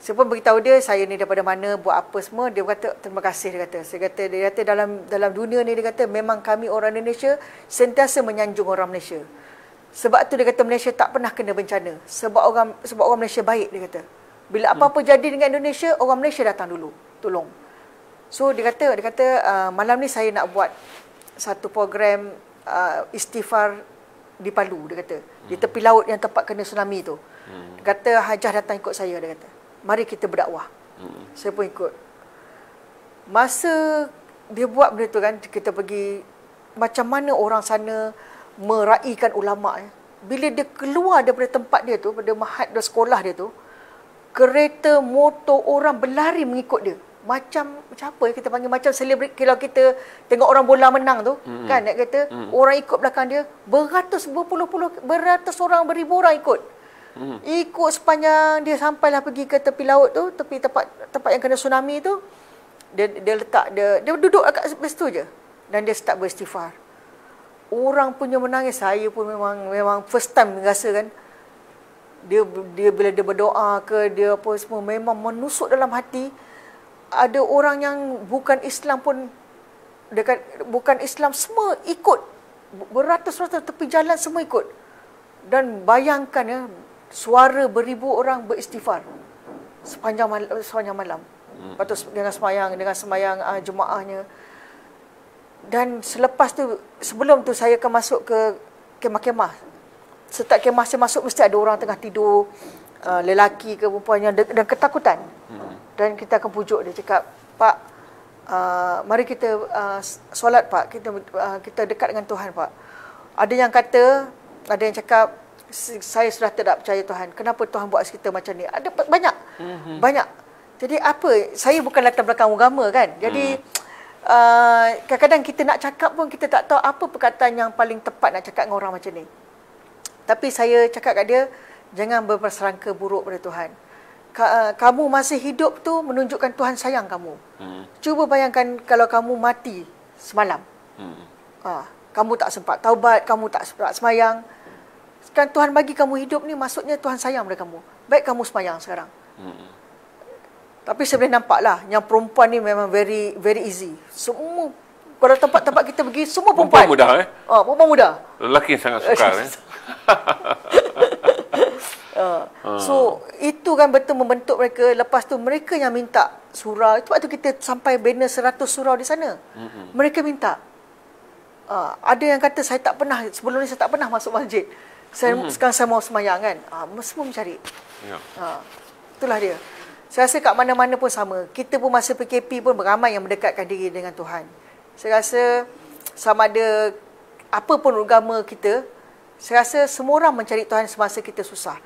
[SPEAKER 2] Saya pun beritahu dia, saya ni daripada mana, buat apa semua. Dia kata, terima kasih, dia kata dalam dunia ni, dia kata memang kami orang Indonesia sentiasa menyanjung orang Malaysia. Sebab tu dia kata Malaysia tak pernah kena bencana. Sebab orang Malaysia baik, dia kata. Bila apa-apa jadi dengan Indonesia, orang Malaysia datang dulu tolong. So dia kata malam ni saya nak buat satu program istighfar di Palu, dia kata. Di tepi laut yang tempat kena tsunami tu. Dia kata Hajah datang ikut saya, dia kata. Mari kita berdakwah. Saya pun ikut. Masa dia buat benda tu kan, kita pergi, macam mana orang sana meraihkan ulama. Bila dia keluar daripada tempat dia tu, pada mahat dan sekolah dia tu, kereta, motor, orang berlari mengikut dia. Macam apa kita panggil, macam selebriti. Kalau kita tengok orang bola menang tu, kan, nak kata, orang ikut belakang dia, beratus orang, beribu orang ikut. Ikut sepanjang dia sampailah pergi ke tepi laut tu, tepi tempat yang kena tsunami tu. Dia letak, dia duduk kat situ je. Dan dia start beristighfar. Orang punya menangis. Saya pun memang first time rasa kan, dia bila dia berdoa ke, dia apa semua, memang menusuk dalam hati. Ada orang yang bukan Islam pun, bukan Islam, semua ikut. Beratus-ratus tepi jalan semua ikut. Dan bayangkan ya, suara beribu orang beristighfar sepanjang malam. Lepas tu dengan semayang jemaahnya. Dan selepas tu, sebelum tu saya akan masuk ke kemah-kemah. Setiap kemah saya masuk mesti ada orang tengah tidur, lelaki ke perempuannya, dan ketakutan. Dan kita akan pujuk dia, cakap, Pak, mari kita solat Pak, kita dekat dengan Tuhan Pak. Ada yang cakap, saya sudah tidak percaya Tuhan. Kenapa Tuhan buat kita macam ni? Ada banyak. Jadi apa? Saya bukan latar belakang agama kan. Jadi kadang-kadang kita nak cakap pun kita tak tahu apa perkataan yang paling tepat nak cakap dengan orang macam ni. Tapi saya cakap kat dia, jangan berprasangka buruk pada Tuhan. Kamu masih hidup tu menunjukkan Tuhan sayang kamu. Cuba bayangkan kalau kamu mati semalam. Kamu tak sempat taubat, kamu tak sempat semayang. Kan Tuhan bagi kamu hidup ni, maksudnya Tuhan sayang pada kamu. Baik kamu semayang sekarang. Tapi saya boleh nampak lah, yang perempuan ni memang very very easy. Semua, kalau tempat-tempat kita pergi, semua perempuan.
[SPEAKER 1] Perempuan muda
[SPEAKER 2] perempuan muda.
[SPEAKER 1] Lelaki sangat sukar
[SPEAKER 2] So, itu kan betul membentuk mereka. Lepas tu, mereka yang minta surau. Itu waktu kita sampai banner 100 surau di sana. Mereka minta. Ada yang kata, sebelum ni saya tak pernah masuk masjid. Sekarang saya mau semayang kan. Semua mencari. Itulah dia. Saya rasa kat mana-mana pun sama. Kita pun masa PKP pun ramai yang mendekatkan diri dengan Tuhan. Saya rasa sama ada apa pun agama kita, saya rasa semua orang mencari Tuhan semasa kita susah.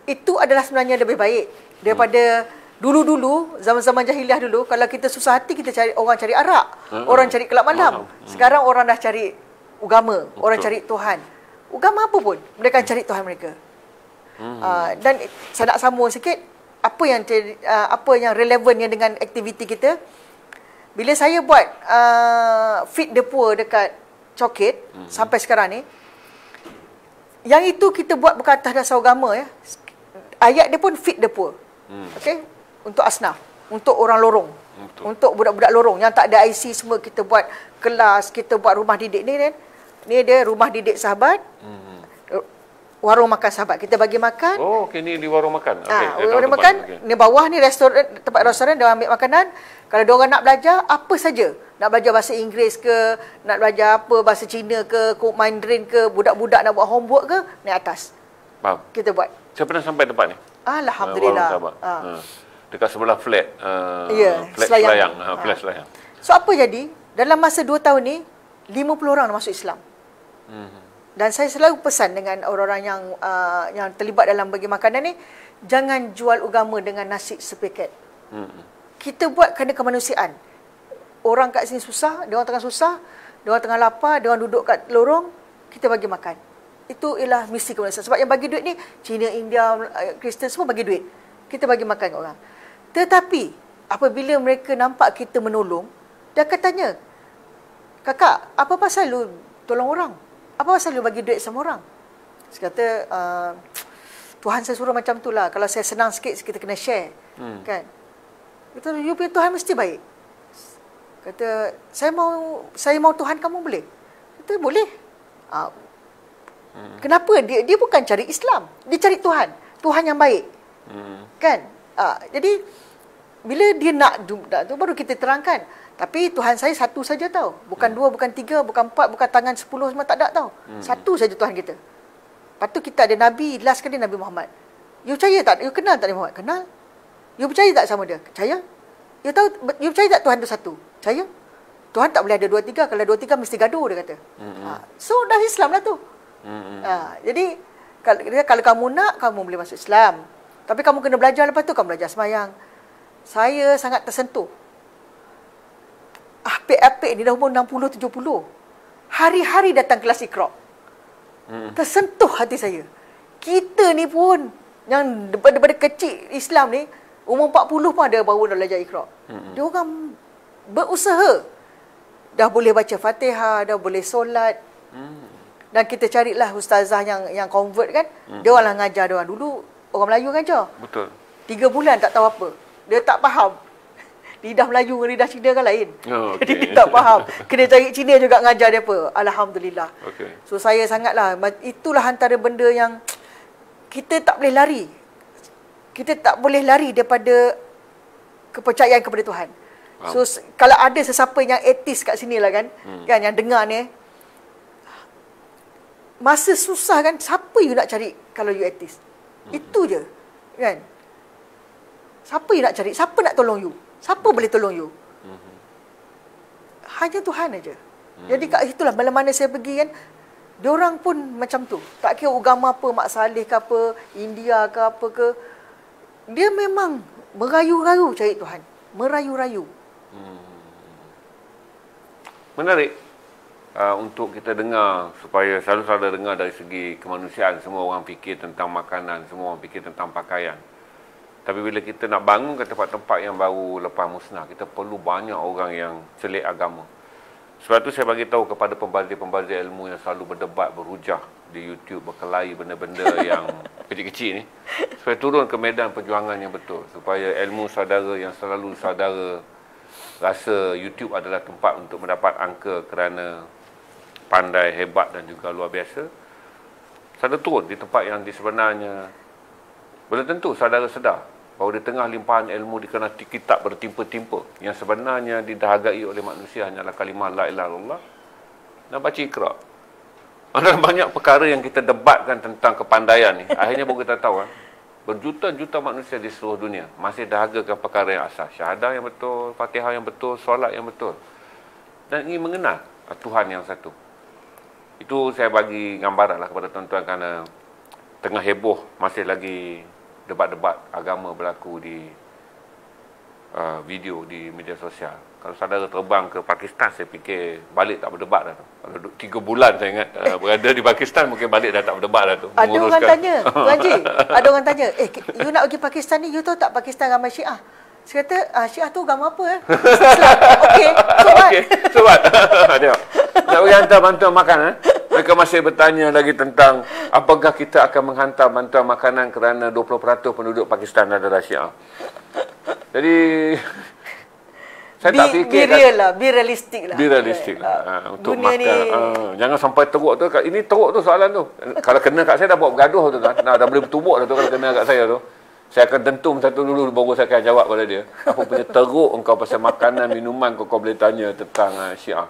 [SPEAKER 2] Itu adalah sebenarnya lebih baik daripada dulu-dulu, zaman-zaman jahiliah dulu, kalau kita susah hati, kita orang cari arak, orang cari kelab malam. Sekarang orang dah cari agama, orang cari Tuhan. Agama apa pun, mereka akan cari Tuhan mereka. Dan saya nak sambung sikit, apa yang relevannya dengan aktiviti kita. Bila saya buat Feed the Poor dekat Coket sampai sekarang ni, yang itu kita buat bukan atas dasar agama ya. Ayat dia pun Feed the Poor. Okey, untuk asnaf, untuk orang lorong, untuk budak-budak lorong yang tak ada IC semua, kita buat kelas, kita buat rumah didik ni kan. Ni dia rumah didik sahabat. Warung makan sahabat. Kita bagi makan.
[SPEAKER 1] Oh, okey, ni di warung makan.
[SPEAKER 2] Warung makan. Okay. Ni bawah ni tempat restoran, dia ambil makanan. Kalau dia orang nak belajar apa saja, nak belajar bahasa Inggeris ke, nak belajar apa, bahasa Cina ke, Mandarin ke, budak-budak nak buat homework ke, naik atas.
[SPEAKER 1] Faham.
[SPEAKER 2] Kita buat.
[SPEAKER 1] Saya pernah sampai tempat ni.
[SPEAKER 2] Alhamdulillah.
[SPEAKER 1] Dekat sebelah flat. Flat Selayang. Flat Selayang.
[SPEAKER 2] So apa jadi? Dalam masa 2 tahun ni, 50 orang masuk Islam. Dan saya selalu pesan dengan orang-orang yang terlibat dalam bagi makanan ni, jangan jual agama dengan nasi sepaket. Kita buat kerana kemanusiaan. Orang kat sini susah, dia orang tengah susah, dia orang tengah lapar, dia orang duduk kat lorong, kita bagi makan. Itu ialah misi kemanusiaan. Sebab yang bagi duit ni, Cina, India, Kristen, semua bagi duit. Kita bagi makan kat orang. Tetapi, apabila mereka nampak kita menolong, dia akan tanya, kakak, apa pasal lu tolong orang? Apa pasal lu bagi duit sama orang? Saya kata, Tuhan saya suruh macam tu lah. Kalau saya senang sikit, kita kena share. Kan? Kata, you punya Tuhan mesti baik. Kata, saya mau Tuhan kamu boleh? Kata, boleh. Kenapa? Dia bukan cari Islam. Dia cari Tuhan. Tuhan yang baik. Kan? Jadi, bila dia nak tu, baru kita terangkan. Tapi Tuhan saya satu saja tau. Bukan 2, bukan 3, bukan 4, bukan tangan 10 semua tak ada tau. Satu saja Tuhan kita. Lepas tu kita ada Nabi, last kali Nabi Muhammad. You percaya tak? You kenal tak Nabi Muhammad? Kenal. You percaya tak sama dia? Percaya. You percaya tak Tuhan tu satu? Percaya. Tuhan tak boleh ada 2, 3. Kalau 2, 3 mesti gaduh, dia kata. So dah Islam lah tu. Jadi kalau kamu nak, kamu boleh masuk Islam. Tapi kamu kena belajar, lepas tu kamu belajar semayang. Saya sangat tersentuh. Apik-apik ni dah umur 60-70. Hari-hari datang kelas Iqra. Tersentuh hati saya. Kita ni pun yang daripada kecil Islam ni, umur 40 pun ada baru dah belajar Iqra. Dia orang berusaha. Dah boleh baca Fatihah, dah boleh solat. Dan kita carilah ustazah yang convert kan. Dia orang lah ngajar dia orang. Dulu orang Melayu kan, Jo?
[SPEAKER 1] Betul.
[SPEAKER 2] 3 bulan tak tahu apa. Dia tak faham. Lidah Melayu dengan lidah Cina kan lain.
[SPEAKER 1] Oh,
[SPEAKER 2] Dia tak faham. Kena cari Cina juga ngajar dia apa. Alhamdulillah.
[SPEAKER 1] Okey.
[SPEAKER 2] So saya sangatlah, itulah antara benda yang kita tak boleh lari. Kita tak boleh lari daripada kepercayaan kepada Tuhan. So kalau ada sesiapa yang ateis kat sini lah kan, kan yang dengar ni, masa susah kan, siapa you nak cari kalau you ateis? Itu je. Kan? Siapa you nak cari? Siapa nak tolong you? Siapa boleh tolong you? Hanya Tuhan aja. Jadi kat itulah mana-mana saya pergi kan, diorang pun macam tu. Tak kira agama apa, Mak Saleh ke apa, India ke apa ke, dia memang merayu-rayu cari Tuhan. Merayu-rayu.
[SPEAKER 1] Menarik untuk kita dengar, supaya selalu dengar dari segi kemanusiaan. Semua orang fikir tentang makanan, semua orang fikir tentang pakaian. Tapi bila kita nak bangun ke tempat-tempat yang baru lepas musnah, kita perlu banyak orang yang selit agama. Sebab tu saya bagi tahu kepada pembazir-pembazir ilmu yang selalu berdebat, berhujah di YouTube, berkelahi benda-benda yang kecil-kecil ni, supaya turun ke medan perjuangan yang betul. Supaya ilmu saudara yang selalu saudara rasa YouTube adalah tempat untuk mendapat angka kerana pandai, hebat dan juga luar biasa, saudara turun di tempat yang sebenarnya belum tentu saudara sedar bahawa di tengah limpahan ilmu dikenal kitab bertimpa-timpa yang sebenarnya didahagai oleh manusia hanyalah kalimah la ilaha illallah dan baca Iqra. Ada banyak perkara yang kita debatkan tentang kepandaian ni, akhirnya baru kita tahu berjuta-juta manusia di seluruh dunia masih dahagakan perkara yang asas, syahadah yang betul, Fatihah yang betul, solat yang betul, dan ingin mengenal Tuhan yang satu. Itu saya bagi gambaran lah kepada tuan-tuan, kerana tengah heboh masih lagi debat-debat agama berlaku di video di media sosial. Kalau saudara terbang ke Pakistan, saya fikir balik tak berdebat dah tu. Kalau 3 bulan saya ingat berada di Pakistan, mungkin balik dah tak berdebat dah tu.
[SPEAKER 2] Ada orang tanya, Tuan Haji, ada orang tanya, you nak pergi Pakistan ni, you tahu tak Pakistan ramai Syiah? Saya kata, Syiah tu agama apa? Islam. Okey, sobat.
[SPEAKER 1] Okey, sobat. Tengok. Nak pergi hantar bantuan makan. Mereka masih bertanya lagi tentang apakah kita akan menghantar bantuan makanan kerana 20% penduduk Pakistan adalah Syiah. Jadi saya tak fikir
[SPEAKER 2] be realistic lah.
[SPEAKER 1] Be realistic lah. Untuk
[SPEAKER 2] dunia
[SPEAKER 1] makan.
[SPEAKER 2] ni
[SPEAKER 1] Jangan sampai teruk tu. Ini teruk tu soalan tu. Kalau kena kat saya dah buat bergaduh tu. Dah boleh bertumbuk dah tu kalau kena kat saya tu. Saya akan tentum satu dulu baru saya akan jawab pada dia. Apa punya teruk engkau pasal makanan, minuman kau boleh tanya tentang Syiah.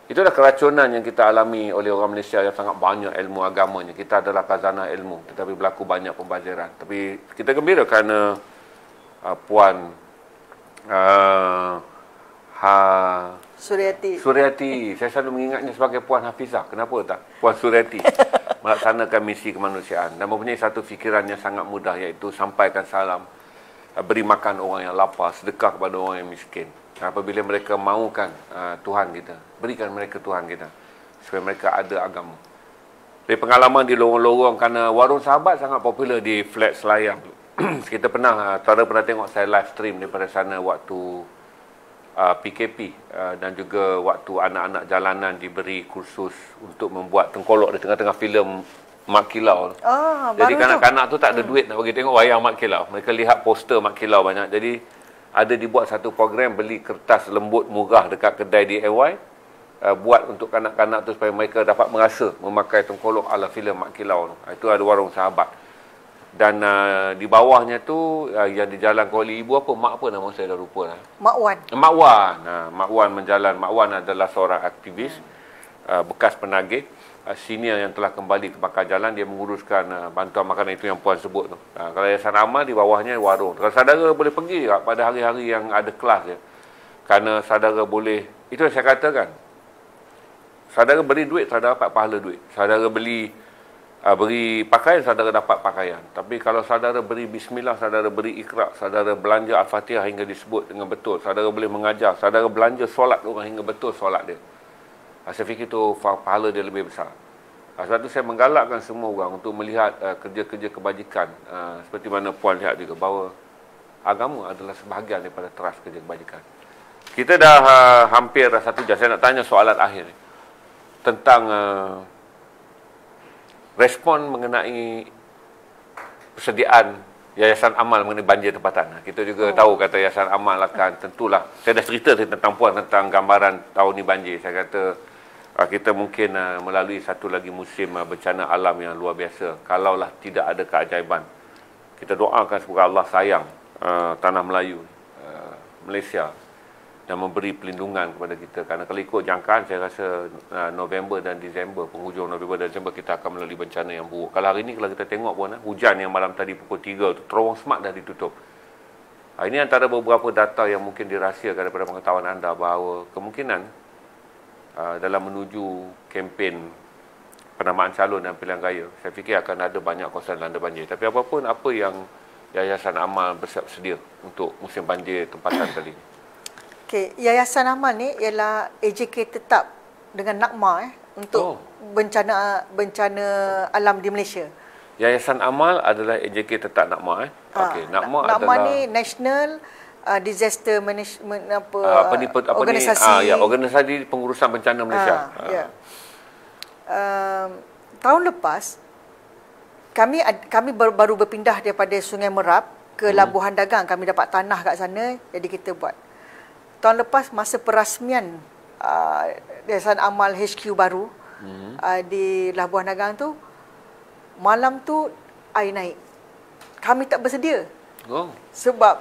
[SPEAKER 1] Itulah keracunan yang kita alami oleh orang Malaysia yang sangat banyak ilmu agamanya. Kita adalah khazanah ilmu, tetapi berlaku banyak pembaziran. Tapi kita gembira kerana Puan Suryati. Saya selalu mengingatnya sebagai Puan Hafizah. Kenapa tak? Puan Suryati melaksanakan misi kemanusiaan dan mempunyai satu fikiran yang sangat mudah, iaitu sampaikan salam, beri makan orang yang lapar, sedekah kepada orang yang miskin. Apabila mereka mahukan Tuhan kita, berikan mereka Tuhan kita supaya mereka ada agama. Dari pengalaman di lorong-lorong, kerana warung sahabat sangat popular di flat Selayang. Kita pernah, tuan pernah tengok saya live stream daripada sana waktu PKP dan juga waktu anak-anak jalanan diberi kursus untuk membuat tengkolok di tengah-tengah filem Mak Kilau. Jadi kanak-kanak tu tak ada duit nak bagi tengok wayang Mak Kilau. Mereka lihat poster Mak Kilau banyak. Jadi ada dibuat satu program beli kertas lembut murah dekat kedai DIY, buat untuk kanak-kanak tu supaya mereka dapat merasa memakai tengkolok ala filem Mak Kilau. Itu ada warung sahabat. Dan di bawahnya tu yang di Jalan Kuala Ibu apa? Mak apa nama saya dah lupa lah.
[SPEAKER 2] Mak Wan.
[SPEAKER 1] Mak Wan menjalan. Mak Wan adalah seorang aktivis bekas penagih senior yang telah kembali ke pangkal jalan. Dia menguruskan bantuan makanan itu yang Puan sebut tu. Kalau Yayasan Amal di bawahnya warung. Kalau saudara boleh pergi pada hari-hari yang ada kelas je. Kerana saudara boleh, itu yang saya katakan. Saudara beri duit, saudara dapat pahala duit. Saudara beri pakaian, saudara dapat pakaian. Tapi kalau saudara beri bismillah, saudara beri Iqra, saudara belanja Al-Fatihah hingga disebut dengan betul, saudara boleh mengajar, saudara belanja solat orang hingga betul solat dia. Saya fikir itu pahala dia lebih besar. Sebab itu saya menggalakkan semua orang untuk melihat kerja-kerja kebajikan. Seperti mana Puan lihat juga bahawa agama adalah sebahagian daripada teras kerja kebajikan. Kita dah hampir 1 jam. Saya nak tanya soalan akhir tentang respon mengenai persediaan Yayasan Amal mengenai banjir tempatan. Kita juga tahu kata Yayasan Amal akan tentulah, saya dah cerita tentang Puan tentang gambaran tahun ni banjir. Saya kata kita mungkin melalui satu lagi musim bencana alam yang luar biasa. Kalaulah tidak ada keajaiban. Kita doakan semoga Allah sayang tanah Melayu, Malaysia, dan memberi pelindungan kepada kita. Kerana kalau ikut jangkaan, saya rasa November dan Disember, penghujung November dan Disember, kita akan melalui bencana yang buruk. Kalau hari ini, kalau kita tengok pun, hujan yang malam tadi pukul 3 tu, Terowong Smart dah ditutup. Ini antara beberapa data yang mungkin dirahsiakan daripada pengetahuan anda, bahawa kemungkinan dalam menuju kempen penamaan calon dan pilihan raya, saya fikir akan ada banyak kawasan dilanda banjir. Tapi apapun, apa yang Yayasan Amal bersiap sedia untuk musim banjir tempatan kali ini?
[SPEAKER 2] Okey, Yayasan Amal ni ialah AJK tetap dengan NAKMA untuk bencana alam di Malaysia.
[SPEAKER 1] Yayasan Amal adalah AJK tetap NAKMA Okey, NAKMA adalah
[SPEAKER 2] ni National Disaster Management
[SPEAKER 1] organisasi organisasi pengurusan bencana Malaysia.
[SPEAKER 2] Tahun lepas kami baru berpindah daripada Sungai Merap ke Labuhan Dagang. Kami dapat tanah kat sana, jadi kita buat. Tahun lepas masa perasmian Yayasan Amal HQ baru di Labuhan Dagang tu, malam tu air naik. Kami tak bersedia. Sebab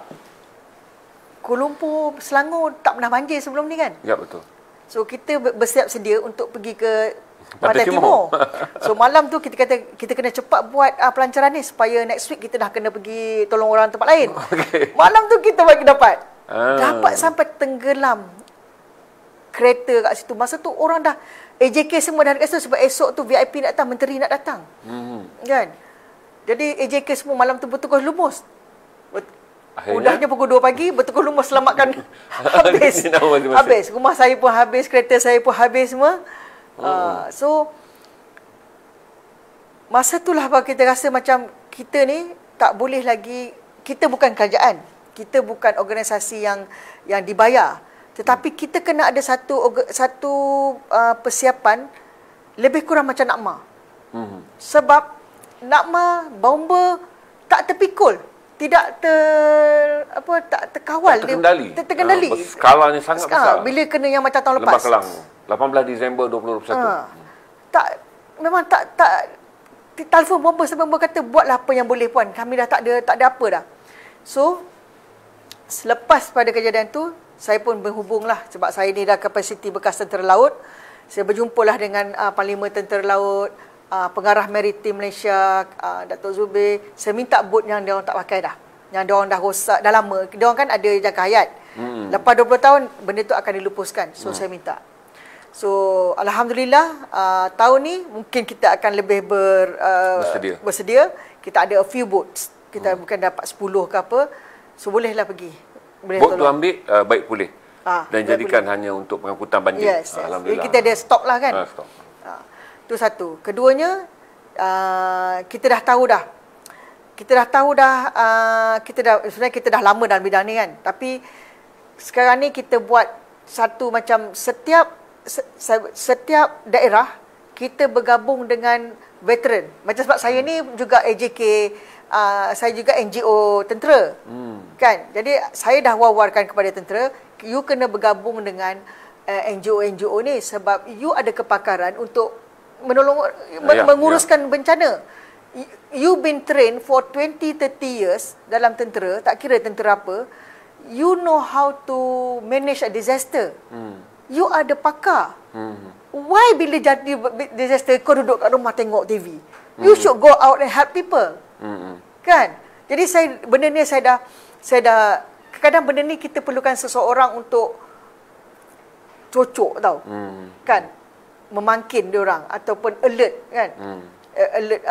[SPEAKER 2] Kuala Lumpur, Selangor tak pernah banjir sebelum ni kan?
[SPEAKER 1] Ya, betul.
[SPEAKER 2] So kita bersiap sedia untuk pergi ke Pantai Timur. So malam tu kita kata kita kena cepat buat pelancaran ni supaya next week kita dah kena pergi tolong orang tempat lain. Malam tu kita bagi dapat. Dapat sampai tenggelam kereta kat situ. Masa tu orang dah AJK semua dah dekat situ sebab esok tu VIP nak datang, menteri nak datang. Kan? Jadi AJK semua malam tu bertukar lumus. Udahnya pukul 2 pagi bertukar lumus selamatkan habis. Rumah saya pun habis, kereta saya pun habis semua. So masa itulah kita rasa macam kita ni tak boleh lagi, kita bukan kerajaan. Kita bukan organisasi yang dibayar, tetapi kita kena ada satu persiapan lebih kurang macam NAKMA. Sebab NAKMA bomba tak terpikul, tak terkawal,
[SPEAKER 1] tak terkendali. Skalanya sangat besar.
[SPEAKER 2] Bila kena yang macam tahun lepas.
[SPEAKER 1] Lembah Kelang, 18 Disember 2021.
[SPEAKER 2] Memang tak telefon bomba sebab bomba kata buatlah apa yang boleh puan. Kami dah tak ada apa dah. So selepas pada kejadian tu, saya pun berhubunglah sebab saya ni dah kapasiti bekas tentera laut. Saya berjumpalah dengan Parlimen Tentera Laut, Pengarah Maritim Malaysia, Datuk Zubir. Saya minta bot yang dia orang tak pakai dah. Yang dia orang dah rosak dah lama. Dia orang kan ada jangka hayat. Lepas 20 tahun benda tu akan dilupuskan. So saya minta. So alhamdulillah tahun ni mungkin kita akan lebih bersedia. Kita ada a few boats. Kita bukan dapat 10 ke apa. So bolehlah pergi.
[SPEAKER 1] Bot tu ambil baik pulih. Dan jadikan hanya untuk pengangkutan banjir.
[SPEAKER 2] Yes. Alhamdulillah. Kita ada stok lah kan.
[SPEAKER 1] Stok.
[SPEAKER 2] Itu satu. Keduanya kita dah tahu dah. Sebenarnya kita dah lama dalam bidang ni kan. Tapi sekarang ni kita buat satu macam setiap daerah kita bergabung dengan veteran. Macam sebab saya ni juga AJK, saya juga NGO tentera. Kan? Jadi saya dah wawarkan kepada tentera, you kena bergabung dengan NGO ni sebab you ada kepakaran untuk menolong menguruskan bencana. You been trained for 20-30 years dalam tentera, tak kira tentera apa. You know how to manage a disaster. You ada pakar. Why bila jadi disaster kau duduk kat rumah tengok TV? You should go out and help people. Kan? Jadi benda ni saya dah kadang-kadang benda ni kita perlukan seseorang untuk cocok tau. Kan? Memangkin dia orang ataupun alert kan? Alert,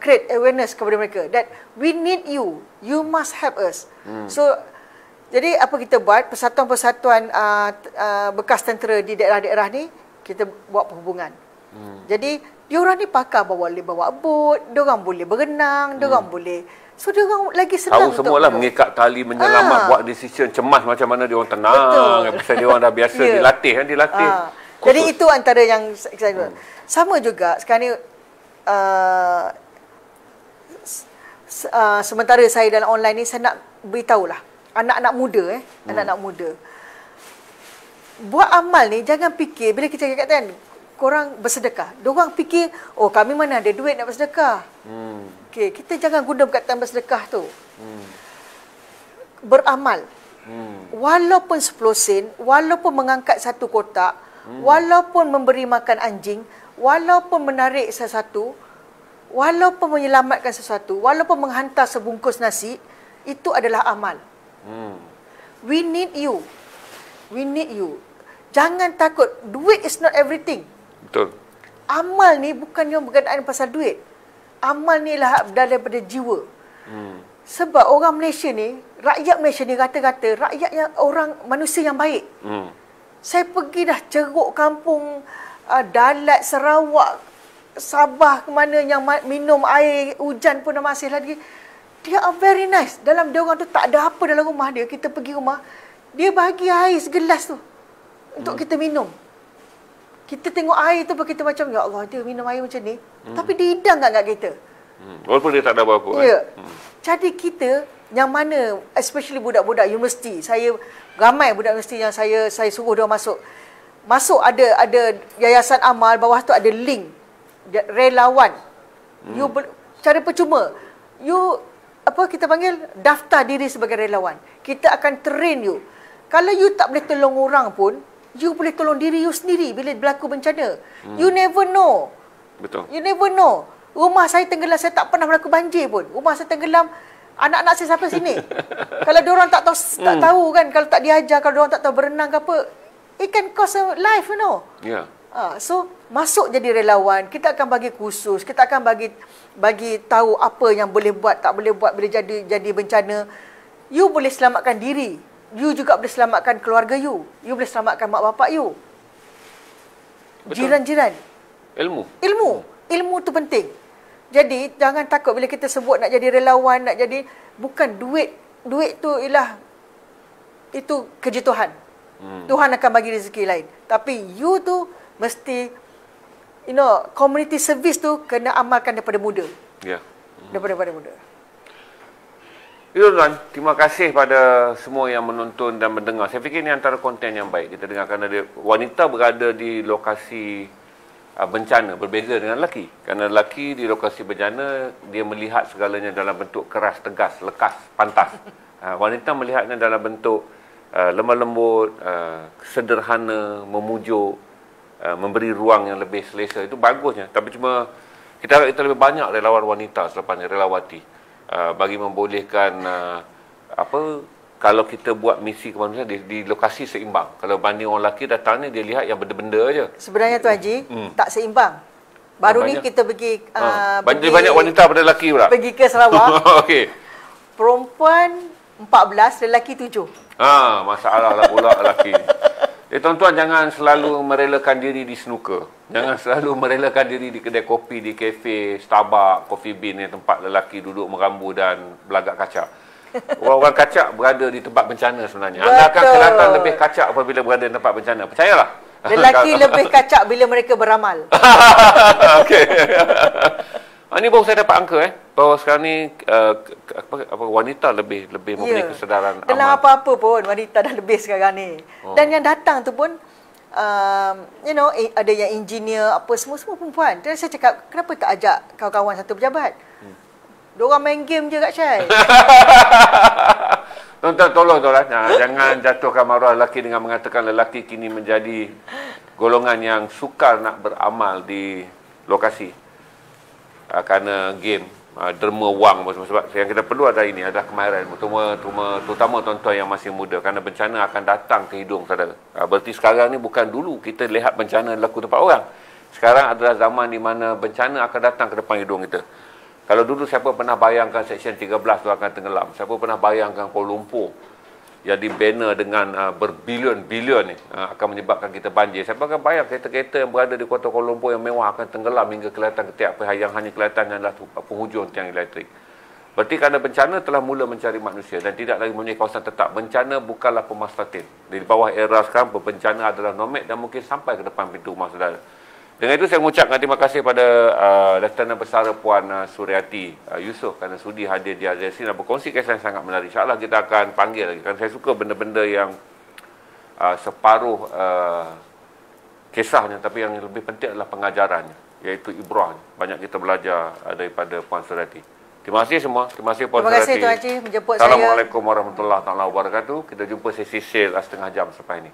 [SPEAKER 2] create awareness kepada mereka that we need you. You must help us. So jadi apa kita buat, persatuan-persatuan bekas tentera di daerah-daerah ni kita buat perhubungan. Jadi diorang ni pakar boleh bawa bot, diorang boleh berenang, diorang boleh. So diorang lagi senang
[SPEAKER 1] tahu semualah mengikat tali, menyelamat, buat decision cemas macam mana diorang tenang. Pasal diorang dah biasa dilatih kan, dilatih.
[SPEAKER 2] Jadi itu antara yang saya sama juga sekarang ni sementara saya dalam online ni, saya nak beritahulah anak-anak muda anak-anak muda. Buat amal ni jangan fikir bila kita cakap kan korang bersedekah. Diorang fikir, oh kami mana ada duit nak bersedekah. Okey, kita jangan guna perkataan bersedekah tu. Beramal. Walaupun 10 sen, walaupun mengangkat satu kotak, walaupun memberi makan anjing, walaupun menarik sesuatu, walaupun menyelamatkan sesuatu, walaupun menghantar sebungkus nasi, itu adalah amal. We need you. We need you. Jangan takut. Duit is not everything.
[SPEAKER 1] Betul.
[SPEAKER 2] Amal ni bukannya berkenaan pasal duit. Amal ni lah daripada jiwa. Sebab orang Malaysia ni, rakyat Malaysia ni kata-kata rakyat yang orang manusia yang baik. Saya pergi dah ceruk kampung Dalat, Sarawak, Sabah ke mana yang minum air hujan pun dah masih lagi. Dia are very nice. Dalam dia orang tu tak ada apa dalam rumah dia. Kita pergi rumah, dia bagi air segelas tu untuk kita minum. Kita tengok air tu kita macam, ya Allah, dia minum air macam ni. Tapi dia hidang kat kita.
[SPEAKER 1] Walaupun dia tak ada apa-apa.
[SPEAKER 2] Ya. Jadi kita yang mana, especially budak-budak universiti, saya ramai budak universiti yang saya suruh dia masuk. Ada yayasan amal, bawah tu ada link relawan. You cara percuma. You kita panggil daftar diri sebagai relawan. Kita akan train you. Kalau you tak boleh tolong orang pun, you boleh tolong diri you sendiri bila berlaku bencana. You never know.
[SPEAKER 1] Betul.
[SPEAKER 2] You never know. Rumah saya tenggelam, saya tak pernah berlaku banjir pun. Rumah saya tenggelam, anak-anak saya sampai sini. Kalau diorang tak tahu kan, kalau tak diajar, kalau diorang tak tahu berenang ke apa, it can cost a life, you know.
[SPEAKER 1] Ya.
[SPEAKER 2] So masuk jadi relawan, kita akan bagi kursus, kita akan bagi tahu apa yang boleh buat, tak boleh buat bila jadi bencana. You boleh selamatkan diri, you juga boleh selamatkan keluarga you boleh selamatkan mak bapak you. Betul. Jiran-jiran. Ilmu tu penting. Jadi jangan takut bila kita sebut nak jadi relawan, nak jadi, bukan duit. Duit tu ialah itu kerja Tuhan. Tuhan akan bagi rezeki lain. Tapi you tu mesti, community service tu kena amalkan daripada muda. Ya. Daripada muda.
[SPEAKER 1] Itu tuan, terima kasih pada semua yang menonton dan mendengar. Saya fikir ini antara konten yang baik. Kita dengarkan ada wanita berada di lokasi bencana, berbeza dengan lelaki. Kerana lelaki di lokasi bencana, dia melihat segalanya dalam bentuk keras, tegas, lekas, pantas. Wanita melihatnya dalam bentuk lemah lembut, sederhana, memujuk, memberi ruang yang lebih selesa. Itu bagusnya. Tapi cuma kita lebih banyak relawan wanita selepas ini, relawati, bagi membolehkan kalau kita buat misi kemanusiaan di lokasi seimbang. Kalau banding orang lelaki datang ni, dia lihat yang benda-benda aja.
[SPEAKER 2] Sebenarnya Tuan Haji, tak seimbang. Baru ni kita pergi
[SPEAKER 1] banyak wanita pada lelaki pula.
[SPEAKER 2] Pergi ke Sarawak.
[SPEAKER 1] Okey.
[SPEAKER 2] Perempuan 14, lelaki 7.
[SPEAKER 1] Masalah lah pula lelaki. Tuan-tuan, jangan selalu merelakan diri di snooker. Jangan selalu merelakan diri di kedai kopi, di kafe, Starbucks, Coffee Bean, tempat lelaki duduk merambu dan belagak kacak. Orang-orang kacak berada di tempat bencana sebenarnya.
[SPEAKER 2] Betul.
[SPEAKER 1] Anda akan kelihatan lebih kacak apabila berada di tempat bencana. Percayalah.
[SPEAKER 2] Lelaki lebih kacak bila mereka beramal.
[SPEAKER 1] Okey. Ini baru saya dapat angka bahawa sekarang ni wanita lebih mempunyai kesedaran
[SPEAKER 2] dalam
[SPEAKER 1] amal.
[SPEAKER 2] apa-apa pun wanita dah lebih sekarang ni. Dan yang datang tu pun ada yang engineer, apa semua perempuan. Dan saya cakap, kenapa tak ajak kawan-kawan satu pejabat? Diorang main game je Kak Syai.
[SPEAKER 1] Tuan-tuan, tolong jangan jatuhkan maruah lelaki dengan mengatakan lelaki kini menjadi golongan yang sukar nak beramal di lokasi kerana game, derma wang. Sebab yang kita perlu adalah ini, adalah kemahiran, terutama tuan-tuan yang masih muda, kerana bencana akan datang ke hidung saudara. Berarti sekarang ni bukan dulu kita lihat bencana berlaku tempat orang. Sekarang adalah zaman di mana bencana akan datang ke depan hidung kita. Kalau dulu siapa pernah bayangkan Seksyen 13 tu akan tenggelam? Siapa pernah bayangkan Kuala Lumpur jadi banner dengan berbilion-bilion ni akan menyebabkan kita banjir? Siapa akan bayang kereta-kereta yang berada di kota Kuala Lumpur yang mewah akan tenggelam hingga kelihatan ketiak yang hanya kelihatan adalah penghujung tiang elektrik? Berarti kerana bencana telah mula mencari manusia dan tidak lagi mempunyai kawasan tetap. Bencana bukanlah pemastatin. Di bawah era sekarang, bencana adalah nomad dan mungkin sampai ke depan pintu rumah saudara. Dengan itu saya mengucapkan terima kasih pada Lieutenant Bersara Puan Suryati Yusof kerana sudi hadir di Aziz dan berkongsi kisah yang sangat menarik. InsyaAllah kita akan panggil lagi. Kerana saya suka benda-benda yang separuh kisahnya, tapi yang lebih penting adalah pengajarannya, iaitu ibrah. Banyak kita belajar daripada Puan Suryati. Terima kasih semua. Terima kasih Puan Suryati.
[SPEAKER 2] Terima kasih Tuan Haji menjemput saya.
[SPEAKER 1] Assalamualaikum warahmatullahi wabarakatuh. Kita jumpa sesi sale setengah jam selepas ini.